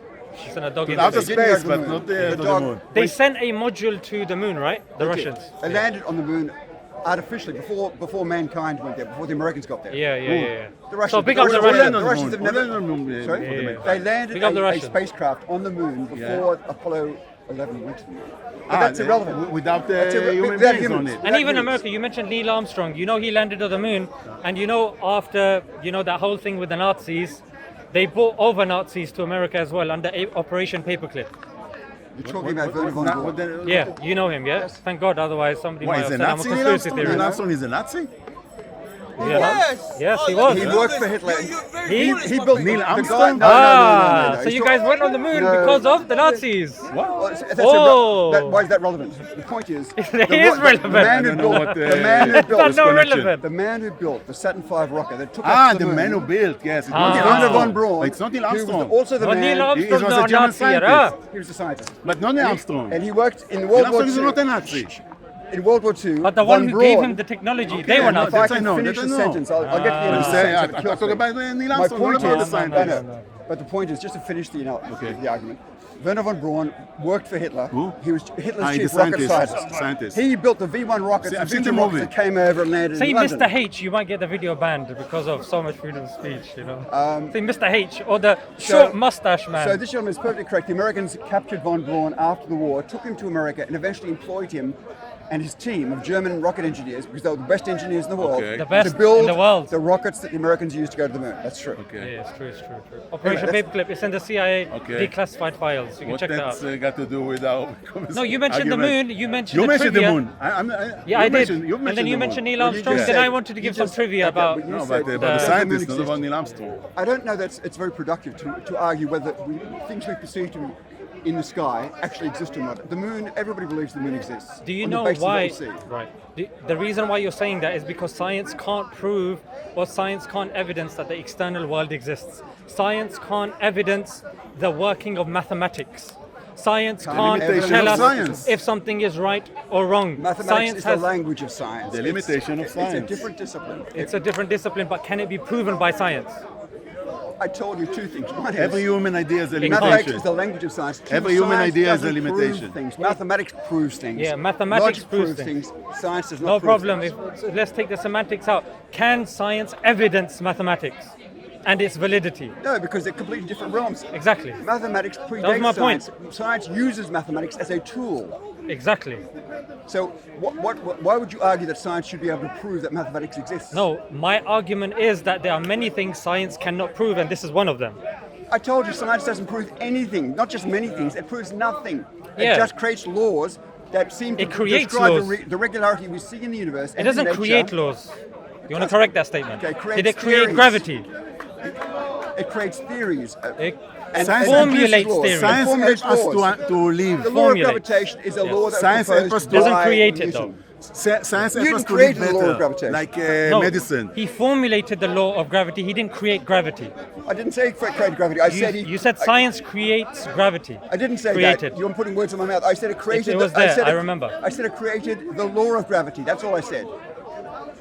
She sent a dog in Outer space. They didn't go space, to the but moon. not The to the dog- moon. They sent a module to the moon, right? The Russians. They landed on the moon artificially before mankind went there, before the Americans got there. Yeah. The Russians, So big the up the Russians- Russians. The Russians have never. Sorry? Yeah. They landed Big up the a Russians. spacecraft on the moon before Apollo 11 went to the moon. But Ah, that's irrelevant. Without That's irre- human without beings on humans. it. And even America, you mentioned Neil Armstrong. You know he landed on the moon, and you know after that whole thing with the Nazis, they brought over Nazis to America as well under Operation Paperclip. You're talking about Werner von Braun. Yeah, you know him, yeah? Yes. Thank God, otherwise somebody Why, might is have a said I'm a Nazi Neil conspiracy Armstrong? theorist. Neil Armstrong is a Nazi? Yes. Yes, he Oh, was. He you're worked good. for Hitler. He built Neil the Armstrong? guy- So you guys went on the moon No. because of the Nazis. Well, that's Oh. why is that relevant? The point is, It the is ro- relevant. The man I who don't know built, what, the man who It's built, not no connection. relevant. the man who built the Saturn V rocket that took us Ah, to the the moon. man who built, yes. It's Ah. not Neil Werner Armstrong. von Braun. It's not Neil who was Armstrong. also the But man. Neil He Armstrong's was a not a German Nazi, right? scientist. He was a scientist. But not Neil Armstrong. And he worked in Neil World War Armstrong is not a II. Nazi. In World War II, But the one von who gave Braun- him the technology, Okay, they were no, Nazis. If I That's I can know, finish that I the know. sentence, I'll get to the end But of you the say, sentence. I if it kills talk me. about Neil My Armstrong, point not about the is, scientist. but the point is, just to finish the argument, Werner von Braun worked for Hitler. Who? He was Hitler's He's chief a rocket scientist. scientist. He built the V1 rockets, See, the I've seen V2 the rockets movie. that came over and landed Say in London. Mr. H, you might get the video banned because of so much freedom of speech, Say Mr. H or the short mustache man. So this gentleman is perfectly correct. The Americans captured von Braun after the war, took him to America, and eventually employed him and his team of German rocket engineers, because they were the best engineers in the world, Okay. The best to build in the world. the rockets that the Americans used to go to the moon. That's true. Okay. Yeah, it's true. Operation Anyway, Paperclip, it's in the CIA Okay. declassified files. You can What check that that's out. got to do with our No, you mentioned the argument? moon, you mentioned You the mentioned trivia. the moon. Yeah, I did. You've And then you the mentioned moon. Neil Well, you Armstrong, just then said- I wanted to give you some just- trivia okay, about... but you No, said but the the moon scientist, not exists. about Neil Armstrong. I don't know that it's very productive to argue whether things we perceive to be in the sky actually exist or not. The moon, everybody believes the moon exists. Do you on the know basis of what why? we see. Right. The reason why you're saying that is because science can't prove or science can't evidence that the external world exists. Science can't evidence the working of mathematics. Science Can't. can't Evidence tell of us science. if something is right or wrong. Mathematics Science is has the language of science. The limitation of It's science. a different discipline. it's a different discipline, but can it be proven by science? I told you two things. One is Every human idea is a mathematics limitation. is the language of science. Two, Every human science idea is a doesn't prove limitation. Things. Mathematics proves things. Yeah, mathematics Logic proves things. Science does not No prove problem. things. So let's take the semantics out. Can science evidence mathematics and its validity? No, because they're completely different realms. Exactly. Mathematics That was predates my point. science. Science uses mathematics as a tool. Exactly. So why would you argue that science should be able to prove that mathematics exists? No, my argument is that there are many things science cannot prove, and this is one of them. I told you science doesn't prove anything, not just many things, it proves nothing. Yeah. It just creates laws that seem to It creates describe laws. the regularity we see in the universe. It doesn't create laws. You want to correct that statement? Okay, creates Did it create theories. gravity? It creates theories. It Science formulates laws. theories. Science formulates helps us laws. to live. The law of formulates. gravitation is a Yes. law that Science was helps proposed us to- Doesn't by create it, Newton. Science helps Newton us to live created the law of better, gravitation. like No, medicine. he formulated the law of gravity. He didn't create gravity. I didn't say create gravity. I said You said science creates gravity. I didn't say created. that. You're putting words in my mouth. I said it created. It was I there, said I remember. I said it created the law of gravity. That's all I said.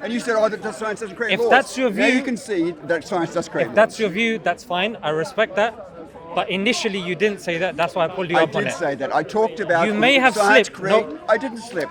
And you said, that science doesn't create If laws. that's your Now view- you concede that science does create If that's your view, that's fine. I respect that. But initially, you didn't say that. That's why I pulled you I up on did it. say that. I talked about You may have science slipped. create. No. I didn't slip.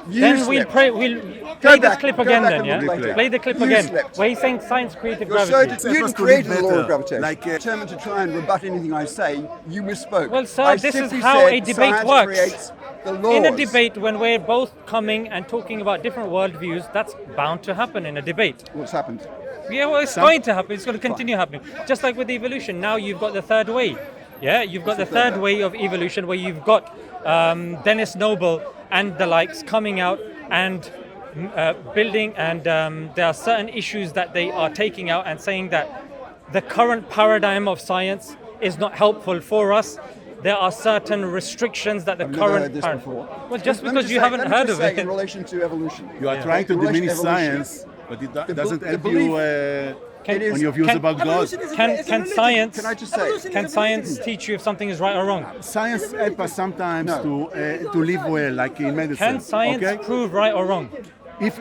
You Then slipped. we'll play this back, clip go again back then, and yeah? look later. Play the clip You again. slipped. Where he's saying science created You're so gravity. Newton supposed to created live the law better. of gravitation. Like, determined to try and rebut anything I say, you misspoke. Well, sir, I this is simply how said a debate science works. creates the laws. In a debate, when we're both coming and talking about different worldviews, that's bound to happen in a debate. What's happened? Yeah, well, it's going to happen. It's going to continue happening. Just like with evolution. Now you've got the third way. Yeah, you've got the third way of evolution where you've got Dennis Noble and the likes coming out and building, and there are certain issues that they are taking out and saying that the current paradigm of science is not helpful for us. There are certain restrictions that the I've never current heard this before. Well, just Let me because you say- haven't let me heard just of say it. in relation to evolution. You are trying to In relation diminish to evolution. science, but it The doesn't bel- help the you belief- on your views can- about God. Evolution is a- Can it's a can religion. science Can I just say? Evolution can is a science religion. teach you if something is right or wrong? Science helps us sometimes No. to live well, like in medicine. Can science okay? prove right or wrong? If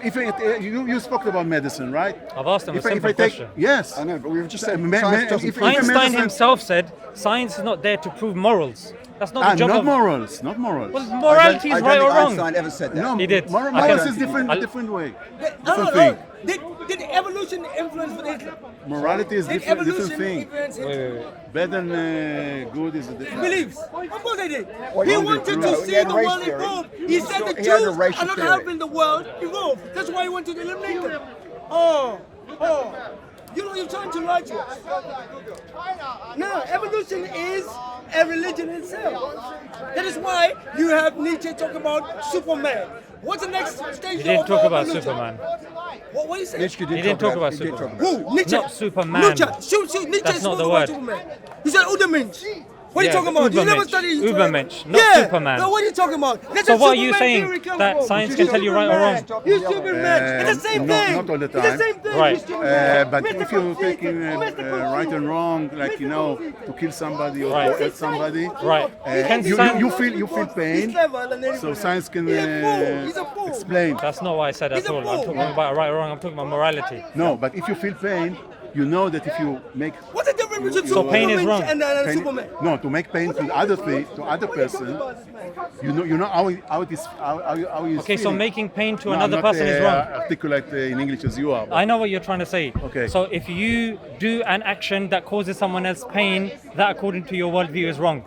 you spoke about medicine, right? I've asked him a If I simple take question. yes, I know, but we've just said Me- science me- doesn't if- prove if- Einstein medicine- himself said science is not there to prove morals. That's not the job not of morals, not morals. Well, morality I is don't right or think wrong. Einstein ever said that. no, He did. Morals I is can- different, I'll- different way. Hold Different on. thing. Did evolution influence Islam? Morality is Did different evolution thing. influence Wait, his wait, wait. Bad and good is a different. beliefs? Of course they did. Well, He no, wanted no, to he see had the race world theory. evolve. He said the He had a Jews racial are not theory. helping the world evolve. That's why he wanted to eliminate them. Oh. You know you're trying to lie to us. No, evolution is a religion itself. That is why you have Nietzsche talk about Superman. What's the next stage? He didn't of talk about evolution? Superman. What you say? Nietzsche He didn't talk about he did talk Superman. about it. Who? Nietzsche. Not Superman. Nietzsche. Nietzsche That's not spoke the about word. Superman. He said Ubermensch. What are Yeah, you talking about? You never Ubermensch. studied Ubermensch, not yeah. Superman. No, what are you talking about? That's So where what are you Superman saying? theory comes That from. science can tell you right or wrong? You Superman. It's the same not- thing. not all the It's the time. same thing. Right. You Superman. But Mr. if you're Confused. taking Mr. right and wrong, like Confused. to kill somebody or Right. to hurt somebody, Right. Can you science- feel He's pain. clever than anyone So else. science can He's a fool. He's a fool. explain. That's not what I said He's at a all. I'm fool. talking about right or wrong. I'm talking about morality. No, but if you feel pain, you know that if you make What's the difference between So pain is wrong. and pain, Superman? no, to make pain to other person, you know how it is how he is Okay, so feeling. making pain to No, another I'm not, person is wrong. Articulate in English as you are. I know what you're trying to say. Okay. So if you do an action that causes someone else pain, that according to your worldview is wrong.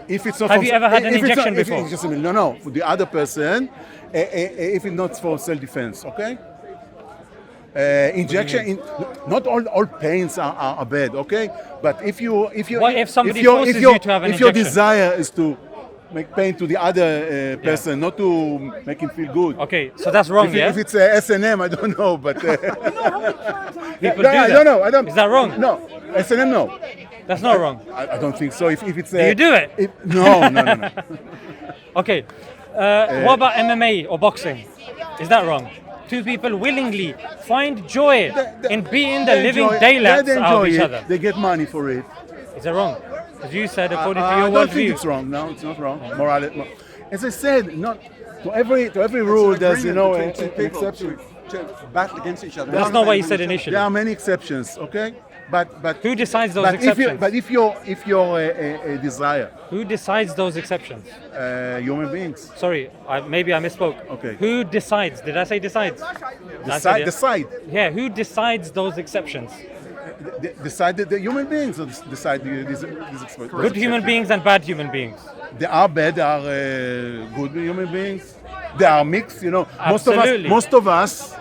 If it's not Have from- you ever had an if it's injection not- if before? it's just a minute, no, for the other person, if it's not for self-defense, okay? Injection, not all pains are bad, okay? But if you What if somebody your- forces your- you to have an if your injection? desire is to make pain to the other person, not to make him feel good. Okay, so that's wrong, If, yeah? if it's S&M, I don't know, but People no, do I that. don't know. I don't. Is that wrong? No, S&M, no. That's not wrong. I don't think so. If it's Do you do it? No. Okay. What about MMA or boxing? Is that wrong? Two people willingly find joy in beating the They living enjoy- daylights they out of enjoy each it. other. They get money for it. Is that wrong? Because you said according to I your don't think worldview. it's wrong. No, it's not wrong. As I said, not to every rule It's an there's agreement an between two people exception. to battle against each other. That's not what you said initially. There are many exceptions, okay? But Who decides those but exceptions? if your desire, Who decides those exceptions? human beings Sorry, maybe I misspoke. Okay. Who decides? Did I say decides? I said yes. decide Yeah, who decides those exceptions? decide that the human beings decide these Good human beings and bad human beings. They are bad, they are good human beings. They are mixed, you know. Absolutely. Most of us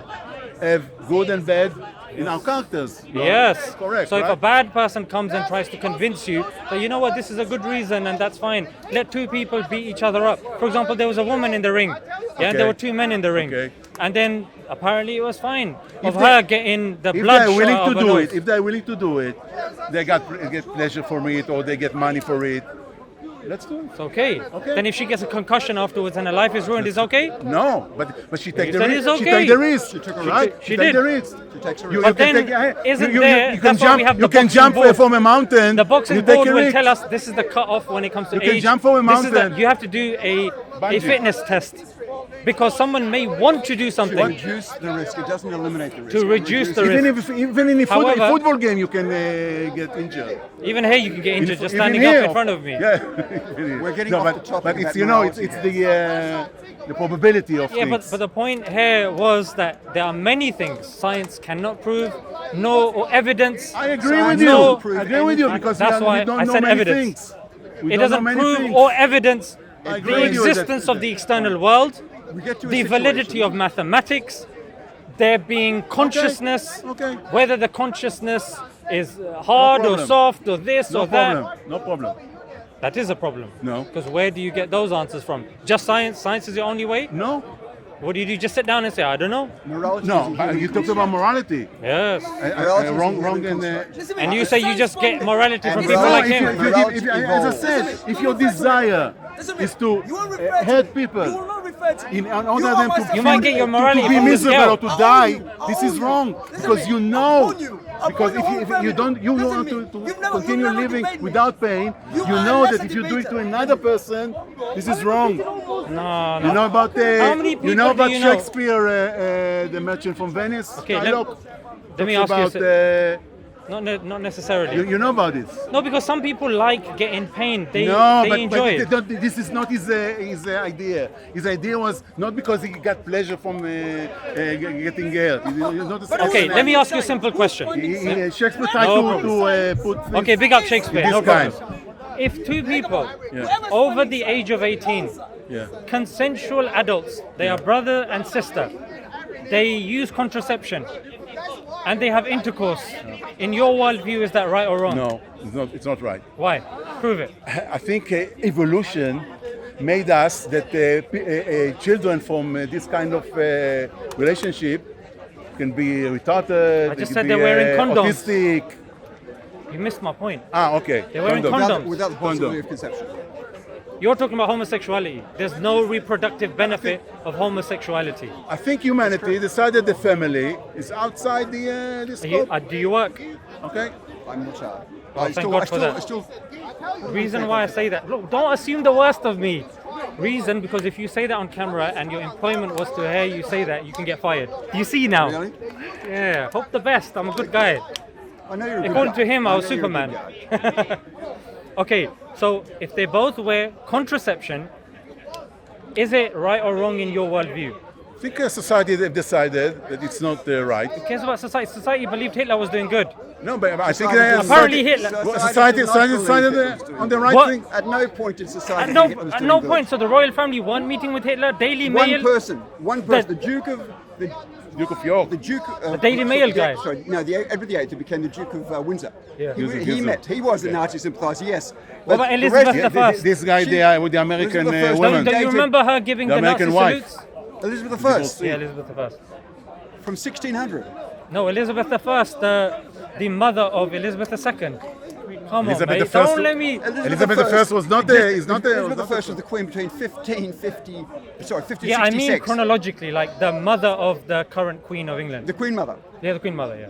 have good and bad in our characters. Yes. Correct. So if a right? bad person comes and tries to convince you that, you know what, this is a good reason and that's fine, let two people beat each other up. For example, there was a woman in the ring. Yeah, and there were two men in the ring. Okay. And then apparently it was fine. If Of they- her getting the If blood they're willing shot to of her do nose. it, if they're willing to do it, they get pleasure from it or they get money for it. Let's do it. It's okay. Okay. Then if she gets a concussion afterwards and her life is ruined, it's okay? No, but she take You the said risk. it's She okay. take the risk. She took a right? risk. She take did. the risk. She takes a You, risk. But then you, isn't can that's why jump. we have You the can boxing jump board. from a mountain. The boxing you take board a will risk. tell us this is the cutoff when it comes to You can age. jump from a This is mountain. you have to do a Bungee. fitness test because someone may want to do To something. reduce the risk, it doesn't eliminate the risk. To It reduce the reduces- risk. Even in a However- football game, you can get injured. Even here, you can get injured just Even standing here. up in front of me. Yeah. We're getting No, off but, the topic but it's about you know it's morality the probability of Yeah, things. but the point here was that there are many things science cannot prove, or evidence. I agree Science with you. doesn't prove I agree with you anything. because That's we why don't I know said many evidence. things. We It don't know doesn't many prove things. or evidence I agree the with you with existence that. of the external world, We get to a the situation- validity of mathematics, there being consciousness, Okay. whether the consciousness is hard or problem. soft or this No or that. problem. No problem. That is a problem. No. Because where do you get those answers from? Just science? Science is the only way? No. What do you do? Just sit down and say, I don't know? Morality No. is a human You talked about morality. Yes. Morality is a Wrong. human And construct. Listen, And you say you just get morality from And people no, like if you, him. if as I said, if your desire is to you won't refer to hurt me. You will people not refer to me. in You order are than my to You might get your morality to be from this miserable girl. or to I die, own you. I this own is you. wrong Listen because to you me. know. I own you. I Because own your whole if family. you don't, you Listen want to me. to You've never- continue you've never living debated me. without pain. You You are know less that a if you do it to debater. another person, this is wrong. No, You know about How many people you know do about you know? Shakespeare, the Merchant from Venice. Okay, dialogue? let me Talks ask you. about Not necessarily. you know about it. No, because some people like getting pain. They enjoy it. This is not his idea. His idea was not because he got pleasure from getting hurt. It's not the same. Okay, let me ask you a simple question. Shakespeare tried No to put things Okay, big up Shakespeare. this No kind. problem. If two people Yeah. over the age of 18, Yeah. consensual adults, they are brother and sister, they use contraception, and they have intercourse, in your worldview, is that right or wrong? No, it's not right. Why? Prove it. I think evolution made us that children from this kind of relationship can be retarded. I just they said can they're be, wearing condoms. Autistic. You missed my point. Okay. They're wearing Condom. condoms. Without the possibility of conception. You're talking about homosexuality. There's no reproductive benefit of homosexuality. I think humanity decided the family is outside the Do you, scope. do you work? Okay. I'm not sure. Oh, thank God for that. Reason why I say that. Look, don't assume the worst of me. Reason, because if you say that on camera and your employment was to hear you say that, you can get fired. You see now? Really? Yeah, hope the best. I'm a good guy. I know you're a good According guy. to him, I was know you're a good Superman. guy. Okay, so if they both wear contraception, is it right or wrong in your worldview? I think society have decided that it's not right. Who cares about society? Society believed Hitler was doing good. No, but I think Apparently Hitler- society decided on the right What? thing. At no point in society. At no, Hitler was at doing no good. point. So the royal family, one meeting with Hitler, Daily Mail. One person, the Duke of Duke of York. the Duke. The Daily Mail guy. Sorry, no, Edward VIII who became the Duke of Windsor. Yeah. He was a Nazi sympathizer, yes. What about Elizabeth Yeah, the First? this guy She- there with the American Elizabeth the First woman. Don't you remember her giving The the, Nazi American wife. salutes? Elizabeth I Yeah, Elizabeth the First. from 1600. No, Elizabeth the First, the mother of Elizabeth II. Come on, Elizabeth mate. the First- Don't let me. Elizabeth the First was not there. Is not there. Elizabeth I was the queen between 1550. Sorry, 1566. Yeah, I mean chronologically, like the mother of the current Queen of England. The Queen Mother. Yeah, the Queen Mother. Yeah.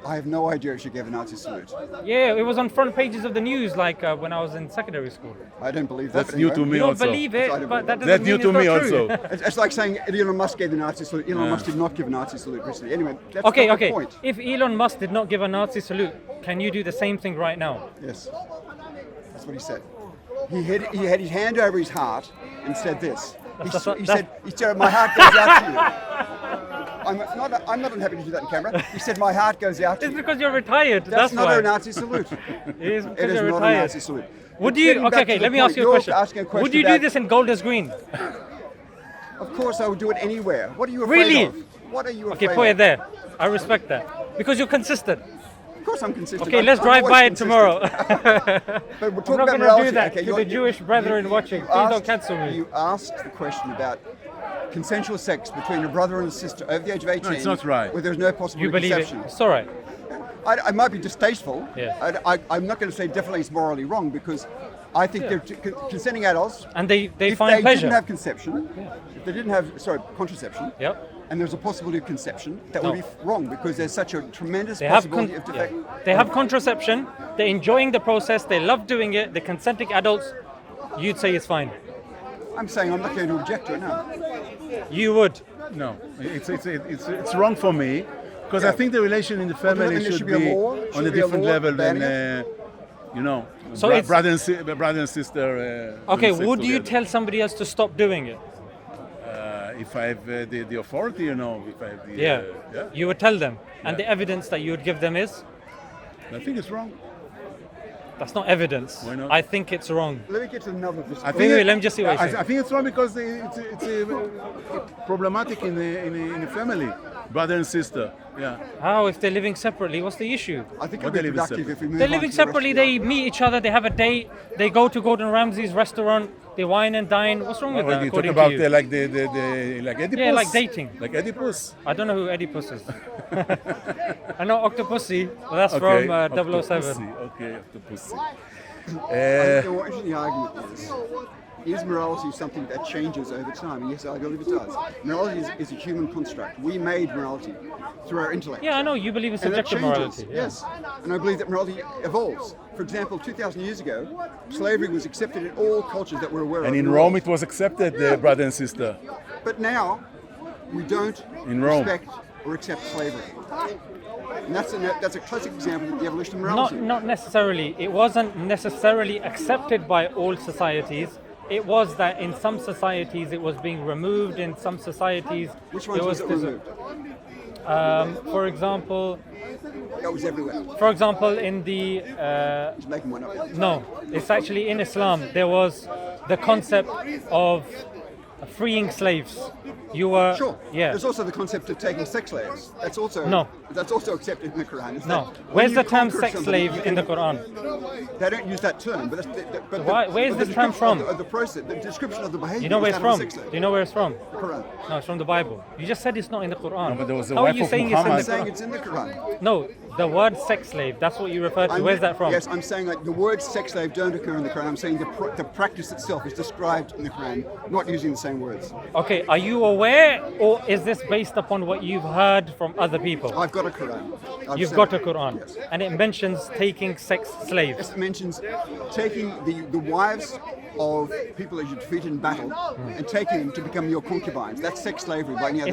I have no idea if she gave a Nazi salute. Yeah, it was on front pages of the news, like when I was in secondary school. I don't believe that. That's but new anyway. to me You don't also. believe it, I don't but that believe doesn't That's new mean to it's me not true. also. It's like saying Elon Musk gave the Nazi salute. Elon Musk did not give a Nazi salute recently. Anyway, that's Okay, not the okay. point. If Elon Musk did not give a Nazi salute, can you do the same thing right now? Yes, that's what he said. He had his hand over his heart and said this. He said, my heart goes out to you. I'm not unhappy to do that in camera. He said, my heart goes out to It's you. because you're retired. That's not why. a Nazi salute. It is because It is you're not retired. a Nazi salute. Would But you? getting back Okay, to the let me point, ask you a you're question. asking a question Would you do about- this in Golders Green? Of course, I would do it anywhere. What are you afraid Really? of? What are you Okay, afraid put it of? there. I respect that because you're consistent. Of course, I'm consistent. Okay, I'm let's drive always by it consistent. tomorrow. But we're I'm talking not about going to morality. do that Okay, to you're- the Jewish brethren watching. you Please don't asked- cancel me. You asked the question about consensual sex between a brother and a sister over the age of 18. it's not right. Where there's no possible You believe it? conception. It's all right. I might be distasteful. Yeah. I'm not going to say definitely it's morally wrong because I think they're consenting adults. And they If find they pleasure. didn't have conception, if they didn't have contraception, Yep. and there's a possibility of conception, that would No. be wrong because there's such a tremendous They have possibility of defect. they have contraception. They're enjoying the process. They love doing it. They're consenting adults. You'd say it's fine. I'm saying I'm not going to object to it now. You would. No, it's wrong for me because I Yeah. think the relation in the does that family mean there should should be a be law? on Should a be a different law level than banning So it's- brother and sister. Okay, doing sex would you together. tell somebody else to stop doing it? If I have the authority, if I have the Yeah. You would tell them. And the evidence that you would give them is? I think it's wrong. That's not evidence. Why not? I think it's wrong. Let me get to the nub of this. I Wait, let me just see what you say. I think it's wrong because it's problematic in the family, brother and sister. Yeah. How if they're living separately? What's the issue? I think What it'd be they live productive separate. if we move They're on living to the rest separately. of the They meet each other. They have a date. They go to Gordon Ramsay's restaurant. They wine and dine. What's wrong with What that? you talk According about to you? like the like Oedipus? Yeah, like dating. Like Oedipus. I don't know who Oedipus is. I know Octopussy. Well, that's Okay, from 007. Octopussy. Okay, Octopussy. I think the more interesting argument is morality something that changes over time? And yes, I believe it does. Morality is a human construct. We made morality through our intellect. Yeah, I know. You believe in And that subjective changes, morality. Yeah. yes. And I believe that morality evolves. For example, 2,000 years ago, slavery was accepted in all cultures that we're aware of. And in the Rome, world. it was accepted, brother and sister. But now, we don't In Rome. respect or accept slavery. And that's a classic example of the evolution of morality. Not necessarily. It wasn't necessarily accepted by all societies. It was that in some societies it was being removed. In some societies, Which ones was it removed? For example, That was everywhere. for example, in the Just making one up. no, it's actually in Islam. There was the concept of freeing slaves. You were Sure. yeah. There's also the concept of taking sex slaves. That's also No. That's also accepted in the Quran. It's No. that when Where's you the term conquer sex somebody, slave you in the can- Quran? They don't use that term, but Where's the this term description from? Of the process, the description of the behavior. You know where is it's that of a from? sex slave. Do you know where it's from? The Quran. No, it's from the Bible. You just said it's not in the Quran. No, but there was a How are wife you of saying Muhammad. it's in I'm the saying Quran? it's in the Quran. No, the word sex slave. That's what you refer to. Where's that from? Yes, I'm saying like the word sex slave don't occur in the Quran. I'm saying the practice itself is described in the Quran, not using the same words. Okay, are you aware, or is this based upon what you've heard from other people? I've got a Quran. I've You've said got it. a Quran, Yes. and it mentions taking sex slaves. It mentions taking the wives of people that you defeated in battle and taking them to become your concubines. That's sex slavery by any other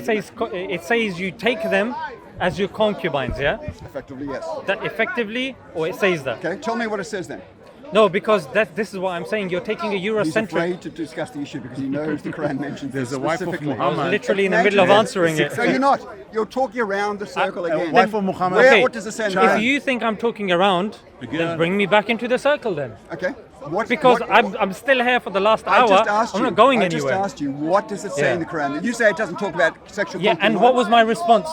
It says you take them as your concubines. Yeah, effectively, yes. that effectively, or it says that. Okay, tell me what it says then. No, because this is what I'm saying. You're taking a He's Eurocentric. afraid to discuss the issue because he knows the Quran mentions There's it a wife of specifically. Muhammad. Literally in the middle of answering it. So you're not. You're talking around the circle again. wife of Muhammad. Where, Okay, what does it say in the Child. If Quran? you think I'm talking around, then Again. bring me back into the circle then. Okay. What, Because what- I'm still here for the last I hour. just asked I'm you. not going I anywhere. just asked you. What does it say Yeah. in the Quran? You say it doesn't talk about sexual. Yeah, and what was my response?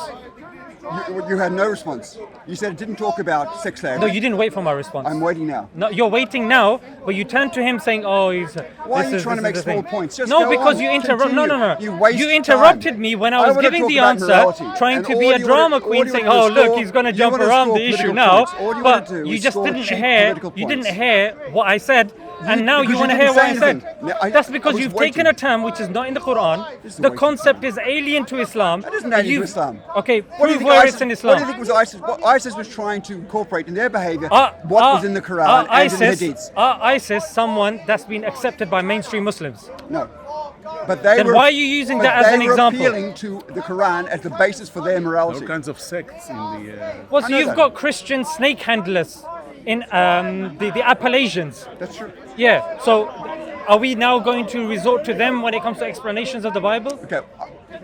You had no response. You said it didn't talk about sex slavery. No, you didn't wait for my response. I'm waiting now. No, you're waiting now, but you turn to him saying, "Oh, he's." Why this are you is- trying to this make is the small thing." points? Just no, go because on. you interrupt. No, no, no. Continue. You waste interrupted time. me when I I was wanna giving talk the about answer, morality. trying And to all be a you drama wanna- queen, all you saying, wanna "Oh, do is look, score- he's going to you jump wanna around score the issue political now." points. All you wanna But do you is just score didn't cheap hear. political You didn't points. hear what I said. And now because you want to didn't hear what I say said. anything. No, I- That's I because was you've waiting. taken a term which is not in the Quran. This is The waiting. concept is alien to Islam. That isn't alien to You've- Islam. Okay, What do you prove think where ISIS, it's in What do Islam. you think was ISIS? What ISIS was trying to incorporate in their behavior Are- what are- was in the Quran are and in the ISIS, Hadiths. are ISIS someone that's been accepted by mainstream Muslims? No. But they Then were, why are you using but that as they an were example? appealing to the Quran as the basis for their morality. All kinds of sects in the. Well, I so know you've that. got Christian snake handlers in the Appalachians. That's true. Yeah, so are we now going to resort to them when it comes to explanations of the Bible? Okay,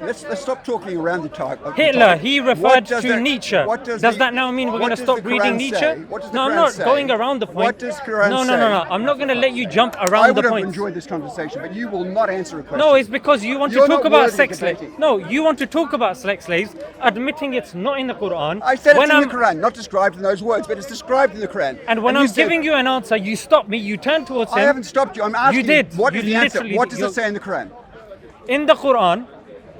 let's stop talking around the topic. Hitler, he What referred does to that- Nietzsche. what Does the- that now mean we're what going to does stop the reading Quran Nietzsche? say? What does the No, I'm Quran not say? going around the point. What does Quran no, say? no. I'm not going to let you jump I around would the have point. enjoyed this conversation, but you will not answer a question. No, it's because you want You're to talk not about worthy of sex slaves. debating. No, you want to talk about sex slaves, admitting it's not in the Quran. I said When it's in I'm- the Quran, not described in those words, but it's described in the Quran. And when you I'm said- giving you an answer, you stop me, you turn towards him. I haven't stopped you. I'm asking You did. what You is the answer? literally- What does you're- it say in the Quran? In the Quran,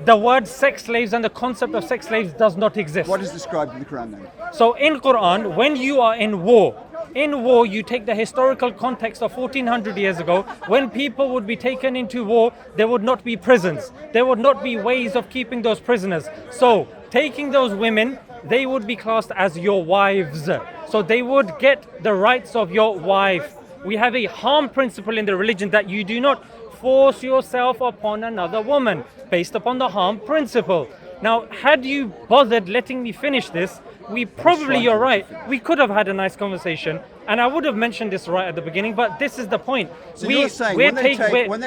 the word sex slaves and the concept of sex slaves does not exist. What is described in the Quran then? So in Quran, when you are in war you take the historical context of 1400 years ago. When people would be taken into war, there would not be prisons. There would not be ways of keeping those prisoners. So taking those women, they would be classed as your wives. So they would get the rights of your wife. We have a harm principle in the religion that you do not force yourself upon another woman based upon the harm principle. Now, had you bothered letting me finish this, you're right, we could have had a nice conversation, and I would have mentioned this right at the beginning, but this is the point. So you're saying when they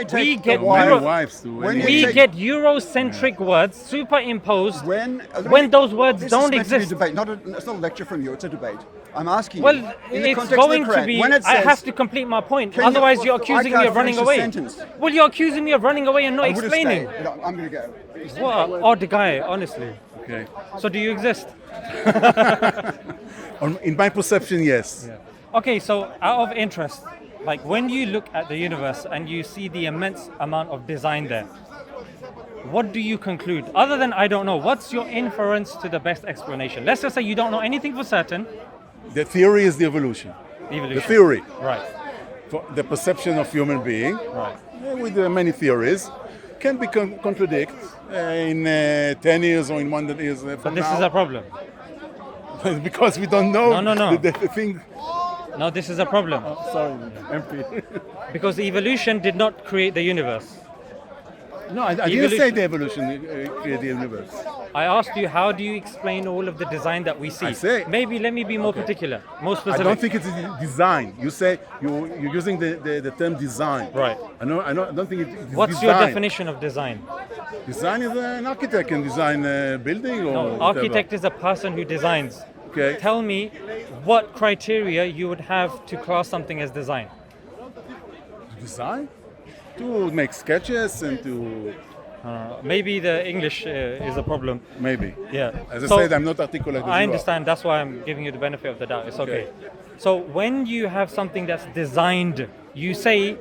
take get the wife- wives to when any- you we take- get Eurocentric words superimposed when those words this don't is meant to be a exist. debate, it's not a lecture from you, it's a debate. I'm asking Well, you, in the it's context going of the to Quran, be. when it I says, have to complete my point. Can you- Otherwise, you're I accusing can't me of running finish the away. sentence. Well, you're accusing me of running away and not I would have explaining. stayed. I'm going to go. What an odd guy, honestly. Okay. So, do you exist? In my perception, yes. Okay, so out of interest, like when you look at the universe and you see the immense amount of design there, what do you conclude? Other than I don't know, what's your inference to the best explanation? Let's just say you don't know anything for certain. The theory is the evolution. Evolution. The theory. Right. For the perception of human being, Right. with many theories, can be contradict in 10 years or in 100 years But from this now. is a problem. Because we don't know No. the thing. No, this is a problem. Sorry, MP. Because evolution did not create the universe. No, I didn't Evolution. say the evolution created the universe. I asked you, how do you explain all of the design that we see? I say- Maybe let me be more particular, more I specific. don't think it's a design. You say you're using the term design. Right. I don't think it's What's design. your definition of design? Design is an architect can design a building or No, whatever. architect is a person who designs. Okay. Tell me what criteria you would have to class something as design. Design? To make sketches and to Maybe the English is a problem. maybe. Yeah. As I So, said, I'm not articulate. as I you understand. That's why I'm giving you the benefit of the doubt. It's okay. Okay. So when you have something that's designed, you say,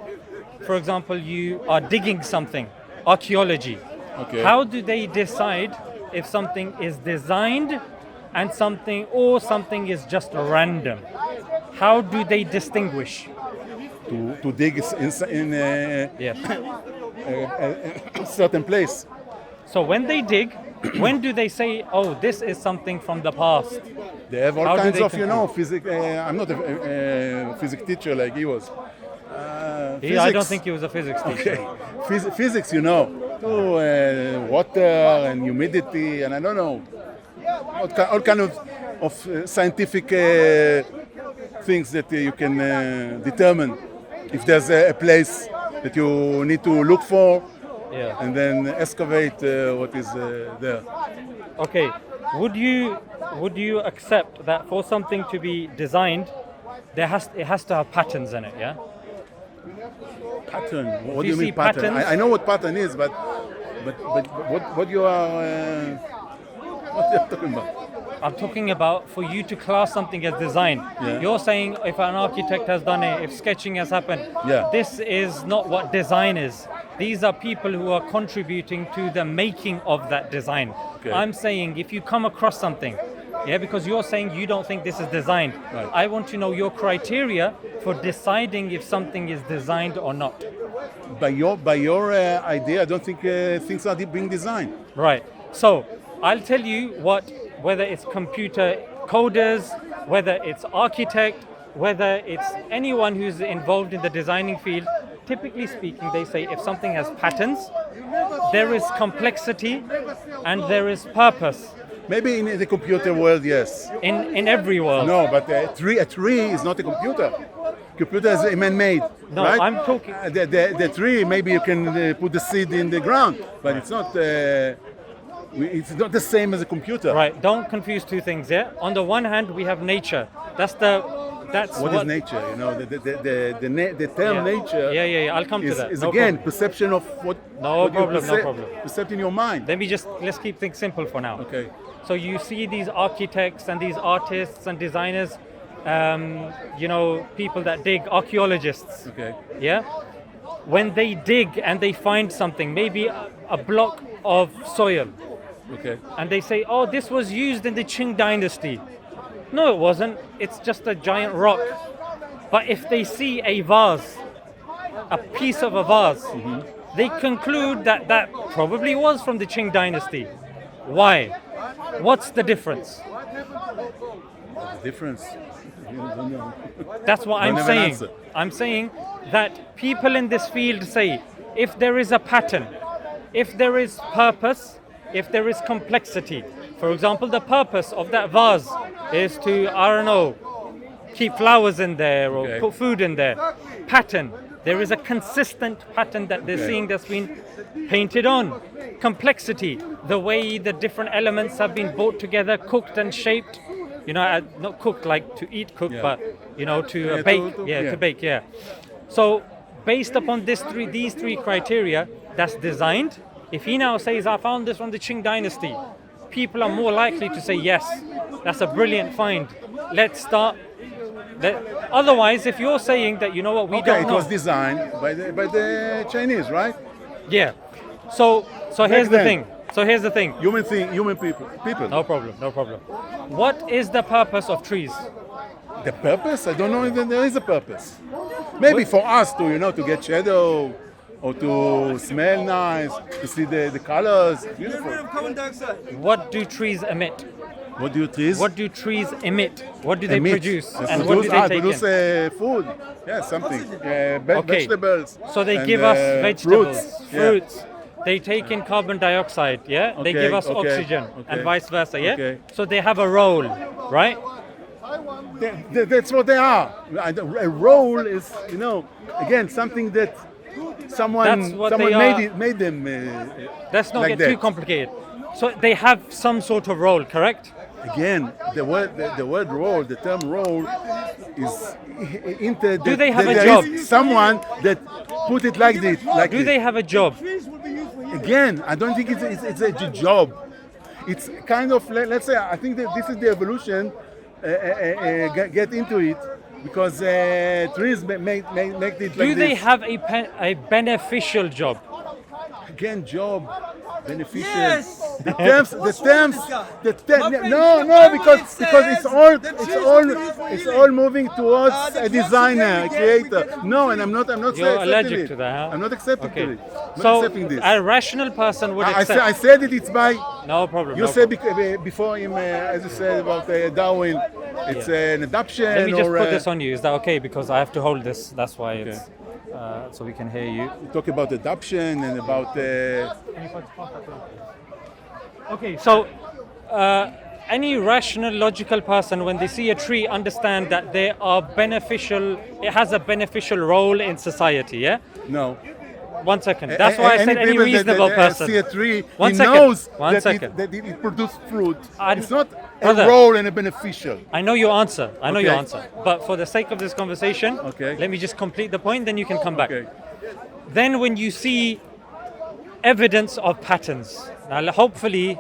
for example, you are digging something, archaeology. Okay. How do they decide if something is designed and something is just random? How do they distinguish? Are. To dig in Yes. a certain place. So when they dig, when do they say, oh, this is something from the past? They have all How do kinds they of, conclude? physics. I'm not a physics teacher like he was. I don't think he was a physics teacher. Okay. Physics, water and humidity, and I don't know, all kind of scientific things that you can determine if there's a place that you need to look for, Yeah. and then excavate what is there. Okay. Would you accept that for something to be designed, it has to have patterns in it? Yeah. Pattern. What you do you mean see pattern? patterns- I know what pattern is, but what you are what you're talking about? I'm talking about for you to class something as design. Yeah. You're saying if an architect has done it, if sketching has happened. Yeah. This is not what design is. These are people who are contributing to the making of that design. Okay. I'm saying if you come across something, Yeah, because you're saying you don't think this is designed. Right. I want to know your criteria for deciding if something is designed or not. By your idea, I don't think things are being designed. Right. So I'll tell you whether it's computer coders, whether it's architect, whether it's anyone who's involved in the designing field. Typically speaking, they say if something has patterns, there is complexity and there is purpose. Maybe in the computer world, yes. In every world. No, but a tree is not a computer. Computer is man-made. No, right? I'm talking. The tree, maybe you can put the seed in the ground, but it's not. It's not the same as a computer. Right. Don't confuse two things. Yeah. On the one hand, we have nature. That's What is nature? You know, the term nature. Yeah. I'll come to is, that. is No again problem. perception of what. No what you problem, no problem. Percept in your mind. Let's keep things simple for now. Okay. So you see these architects and these artists and designers, people that dig, archaeologists. Okay. Yeah. When they dig and they find something, maybe a block of soil, Okay. and they say, "Oh, this was used in the Qing dynasty." No, it wasn't. It's just a giant rock. But if they see a vase, a piece of a vase, they conclude that that probably was from the Qing dynasty. Why? What's the difference? The difference. You don't know. That's what I'm Don't have an saying. answer. I'm saying that people in this field say if there is a pattern, if there is purpose, if there is complexity. For example, the purpose of that vase is to, I don't know, keep flowers in there or Okay. put food in there. Pattern. There is a consistent pattern that they're Okay. seeing that's been painted on. Complexity. The way the different elements have been brought together, cooked and shaped. Not cooked like to eat cook, Yeah. but to Yeah, bake. yeah. To bake. Yeah. So based upon these three criteria, that's designed. If he now says, "I found this from the Qing dynasty," people are more likely to say, "Yes, that's a brilliant find. Let's start." Otherwise, if you're saying that, we Okay, don't it know. was designed by the Chinese, right? Yeah. So here's the then. thing. Human people. No problem. What is the purpose of trees? The purpose? I don't know if there is a purpose. Maybe for us to get shadow or to smell nice, to see the colors. Get rid Beautiful. of carbon dioxide. What do trees emit? What do you trees? What do trees emit? What do they emit? produce? They And what do they take produce in? food. Yeah, something. Okay. Vegetables. So they and, give us vegetables, Yeah. fruits. They take in carbon dioxide, yeah? They Okay, give us okay, oxygen and okay. vice versa, yeah? Okay. So they have a role, right? That's what they are. A role is, again, something that That's what someone they are. made them. Let's not like get that. too complicated. So they have some sort of role, correct? Again, the word role, the term role is Do they have a there job? is someone that put it like this. Do they have a job? Trees will be used for healing. Again, I don't think it's a job. It's kind of, let's say, I think that this is the evolution. Get into it because trees make it like Do this. they have a beneficial job? Again, job, beneficial. Yes. The terms, What's wrong with this guy? My friend, no, the because Bible it's says all, that it's trees all, will be used for it's healing. all moving towards The a trees designer, a we creator. get- No, and I'm not You're accepting allergic it. to that, huh? I'm not accepting Okay. it. I'm not So accepting this. a rational person would I accept. said it. It's by. No problem. You no said problem. before him, as you said about Darwin, it's an adoption. Let me just or, put this on you. Is that okay? Because I have to hold this. That's why it's so we can hear you. Talk about adoption and about. Okay, so any rational, logical person, when they see a tree, understand that they are beneficial. It has a beneficial role in society. Yeah. No. 1 second. That's why I said any people reasonable that person. see a tree, One he second. knows One that second. it produces fruit. And- It's not Brother. a role and a beneficial. I know your answer. Your Okay. answer. But for the sake of this conversation, Okay. let me just complete the point. Then you can come back. Okay. Then when you see evidence of patterns, now hopefully,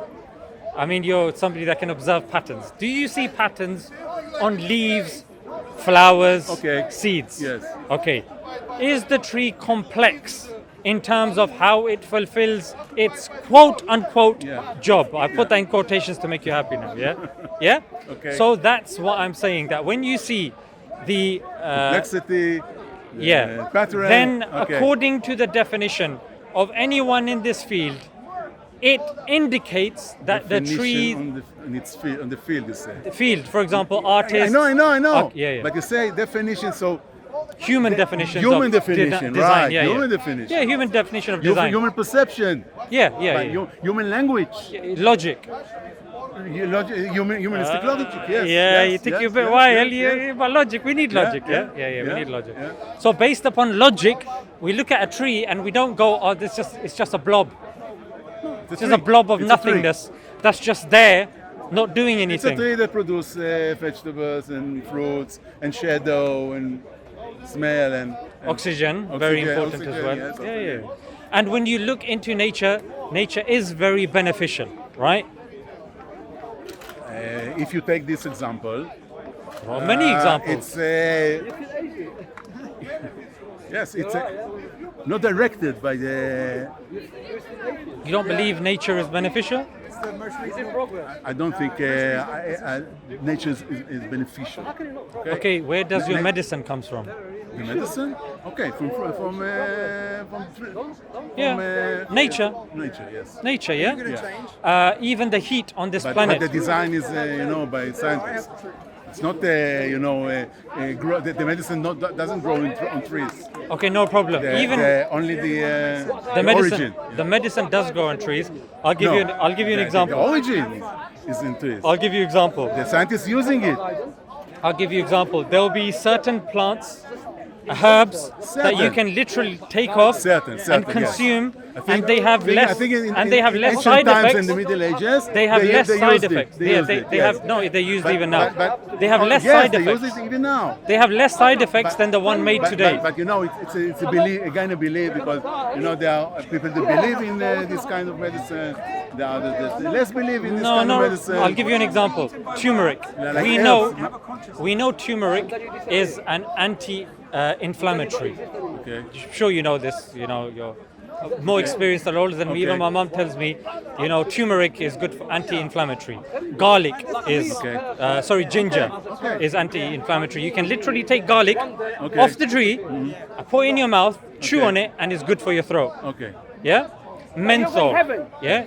I mean you're somebody that can observe patterns. Do you see patterns on leaves, flowers, Okay. seeds? Yes. Okay. Is the tree complex in terms of how it fulfills its quote unquote Yeah. job. I put that in quotations to make you happy now, yeah? Yeah? Okay. So that's what I'm saying, that when you see the Complexity, yeah, pattern. then okay. according to the definition of anyone in this field, it indicates that the Definition tree on the field, you say. field, for example, I artists, know. yeah. But you say definition, so human definitions human of definition, design, right? yeah, Human yeah. definition. Yeah, human definition of design. Human perception. Yeah, Like human language. logic. Humanistic logic. Yes. Yeah, yes, you think yes, you're a bit yes, wild. yes, But logic, we need logic. yeah, Yeah, we need logic. yeah. So based upon logic, we look at a tree and we don't go, oh, it's just a blob. It's just a blob of It's a tree. nothingness that's just there, not doing It's a anything. tree that produces vegetables and fruits and shadow and smell and Oxygen, very important as well. Yes, Yeah. And when you look into nature, nature is very beneficial, right? If you take this example, Well, many examples. It's yes, it's not directed by the. You don't believe nature is beneficial? I don't think nature is beneficial. Okay, where does your Na- medicine comes from? The medicine? Okay, from Yeah, nature. Nature, yes. Nature, yeah? Even the heat on this But planet. the design is, by scientists. It's not, the medicine doesn't grow on trees. Okay, no problem. Even Only the the medicine, origin. the medicine does grow on trees. I'll give you an The example. origin is in trees. I'll give you example. The scientists using it. I'll give you example. There will be certain plants, herbs that you Certain. can literally take off Certain, and yes. consume, I think- and they have I think- less I think and they have less ancient side times effects. in the Middle Ages, They have less they side used it. effects. They Yeah, used they it, yes. have no. They use But- even now. but- They have less yes, side they effects. use it even now. They have less side effects than the one made today. But it's a belief, again a belief, because there are people that believe in this kind of medicine. There are that less believe in this No, kind of no. medicine. I'll give you an example. Turmeric. Yeah, like We know turmeric is an anti-inflammatory. Okay. I'm sure you know this. You're more experienced and older than me. Even Okay. my mom tells me, turmeric is good for anti-inflammatory. Garlic is, ginger is anti-inflammatory. You can literally take garlic off the tree, put it in your mouth, chew Okay. on it, and it's good for your throat. Okay. Yeah, menthol. heaven. Yeah.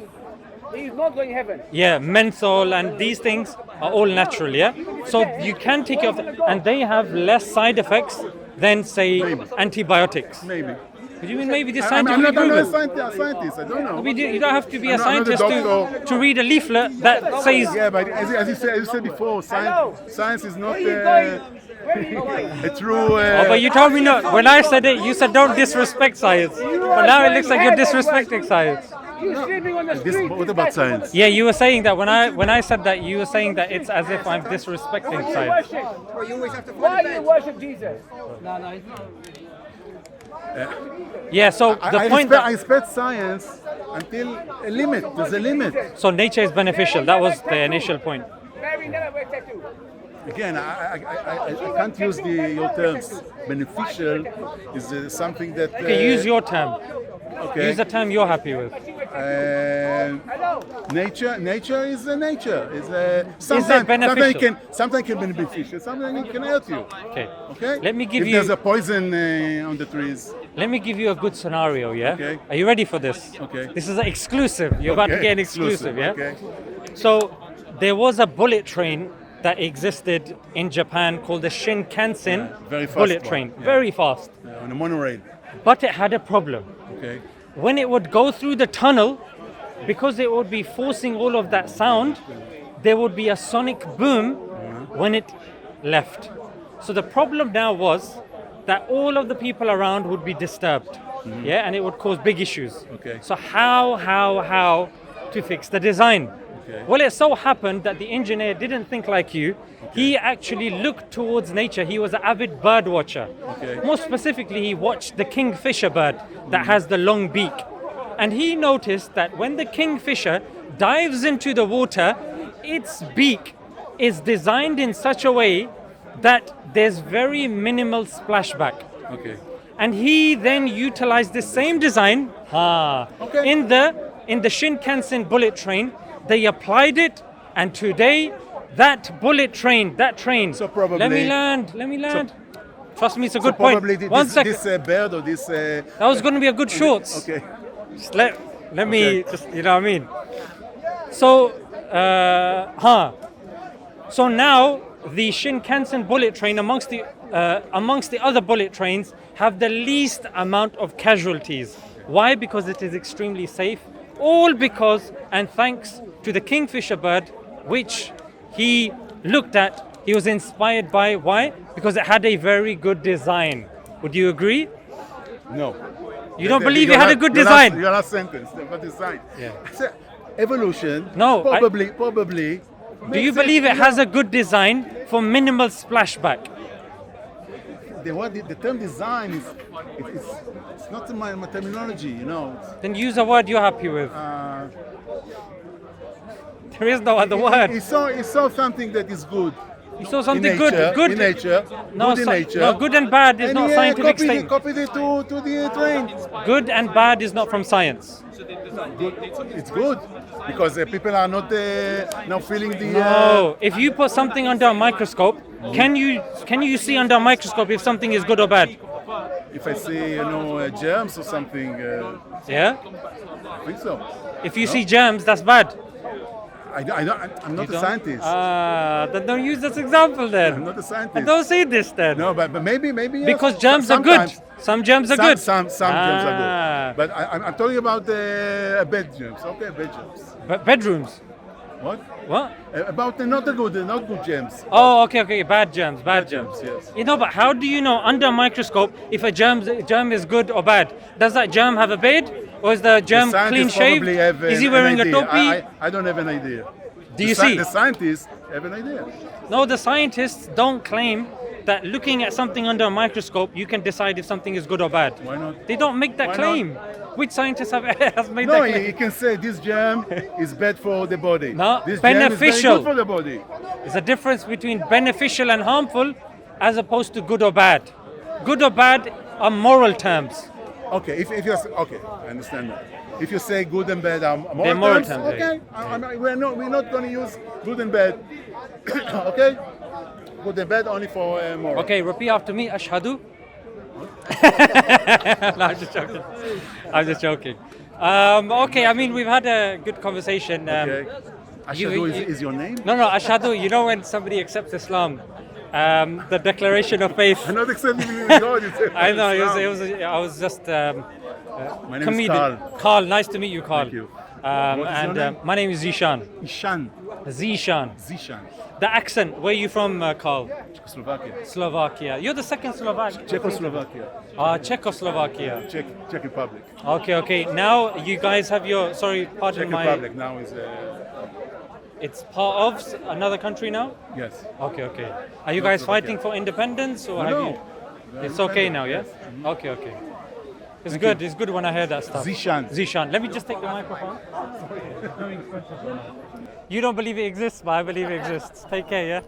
He's not going heaven. Yeah, menthol and these things are all natural, yeah? So you can take it off, and they have less side effects than, say, antibiotics. Maybe. What do you mean maybe this I'm scientifically not a proven? scientist. I don't know. You don't have to be a I'm not a scientist doctor. to read a leaflet that says, Yeah, but as you said before, science is not a true. oh, but you told me not. When I said it, you said don't disrespect science. But now it looks like you're disrespecting science. You're sleeping on the street. What about science? Yeah, you were saying that when I said that, you were saying that it's as if I'm disrespecting science. Why do you worship Jesus? Yeah, so the I point respect, I that, respect science until a limit. There's a limit. so nature is beneficial. That was the initial point. Mary never wears tattoo. Again, I can't use your terms. Beneficial is something that. Okay, use your term. Okay. Use the term you're happy with. Nature is nature. beneficial? Sometimes can be beneficial. Sometimes it can hurt you. Okay. Okay. Let me give if you- there's a poison on the trees. Let me give you a good scenario, yeah? Okay. Are you ready for this? Okay. This is an exclusive. You're about to Okay, get an exclusive, yeah? Okay. So there was a bullet train that existed in Japan called the Shinkansen very fast bullet one, train. yeah. Very fast. On a monorail. But it had a problem. Okay. When it would go through the tunnel, because it would be forcing all of that sound, there would be a sonic boom when it left. So the problem now was that all of the people around would be disturbed, yeah, and it would cause big issues. Okay. So how to fix the design? Okay. Well, it so happened that the engineer didn't think like you. He actually looked towards nature. He was an avid bird watcher. Okay. More specifically, he watched the Kingfisher bird that has the long beak. And he noticed that when the Kingfisher dives into the water, its beak is designed in such a way that there's very minimal splashback. Okay. And he then utilized the same design Okay. in the Shinkansen bullet train. They applied it, and today that train. So probably- Let me land. Trust me, it's a good So probably point. One second. this bird or this. That was going to be a good shorts. Okay. Just let me just, you know what I mean. So so now the Shinkansen bullet train amongst the other bullet trains have the least amount of casualties. Why? Because it is extremely safe. All because and thanks to the Kingfisher bird, which he looked at. He was inspired by. Why? Because it had a very good design. Would you agree? No. You don't believe it had a good design? Your last sentence. What design? Yeah. I said evolution. No, Probably. Do you believe it has a good design for minimal splashback? The term design is it's not in my terminology, you know. Then use a word you're happy with. There is no other word. He saw something that is good. You saw something in nature, good. In nature. No, good in nature. no, good and bad is And not he scientific statement. copied it to the train. Good and bad is not from science. It's good because people are not now feeling the. No, if you put something under a microscope, can you see under a microscope if something is good or bad? If I see germs or something, Yeah. I think so. If you see germs, that's bad. I'm not a scientist. Then don't use this example then. I'm not a scientist. And don't say this then. No, but maybe yes. Because germs are good. Sometimes. Some germs are good. Some germs are Ah. good. But I'm talking about bed germs. Okay, bed germs. Bedrooms. What? What? About not good germs. Oh, okay. Bad germs. Yes. You know, but how do you know under a microscope if a germ is good or bad? Does that germ have a beard? Or is the germ The clean scientists shaved? probably have Is he an wearing a idea. topi? I don't have an idea. Do you see? The scientists have an idea. No, the scientists don't claim that looking at something under a microscope, you can decide if something is good or bad. Why not? They don't make that Why claim. Which scientists has made No, that claim? you can say this germ is bad for the body. No, this beneficial. Germ is very good for the body. There's a difference between beneficial and harmful as opposed to good or bad. Good or bad are moral terms. Okay, if you're okay, I understand that. If you say good and bad are They're moral terms, okay. We're not going to use good and bad. Okay, good and bad only for moral. Okay, repeat after me. Ashhadu. No, I'm just joking. Okay, I mean, we've had a good conversation. Okay. you- Ashhadu is your name? No, Ashhadu, you know when somebody accepts Islam, the declaration of faith. I'm not accepting God. I know, I was just My name is comedian. Carl. Carl, nice to meet you, Carl. Thank you. And What is your name? my name is Zishan. Ishan. Zishan. Zishan. The accent, where are you from, Carl? Czechoslovakia. Slovakia. You're the second Slovak. Czechoslovakia. Czechoslovakia. Czech Republic. Okay. Now you guys have your, sorry, pardon Czech my, Republic now is it's part of another country now? yes. Okay. Are you guys Slovakia. fighting for independence or have No. you? It's okay now, yeah? Okay. It's good. It's good when I hear that stuff. Zishan. Let me just take the microphone. You don't believe it exists, but I believe it exists. Take care, yeah?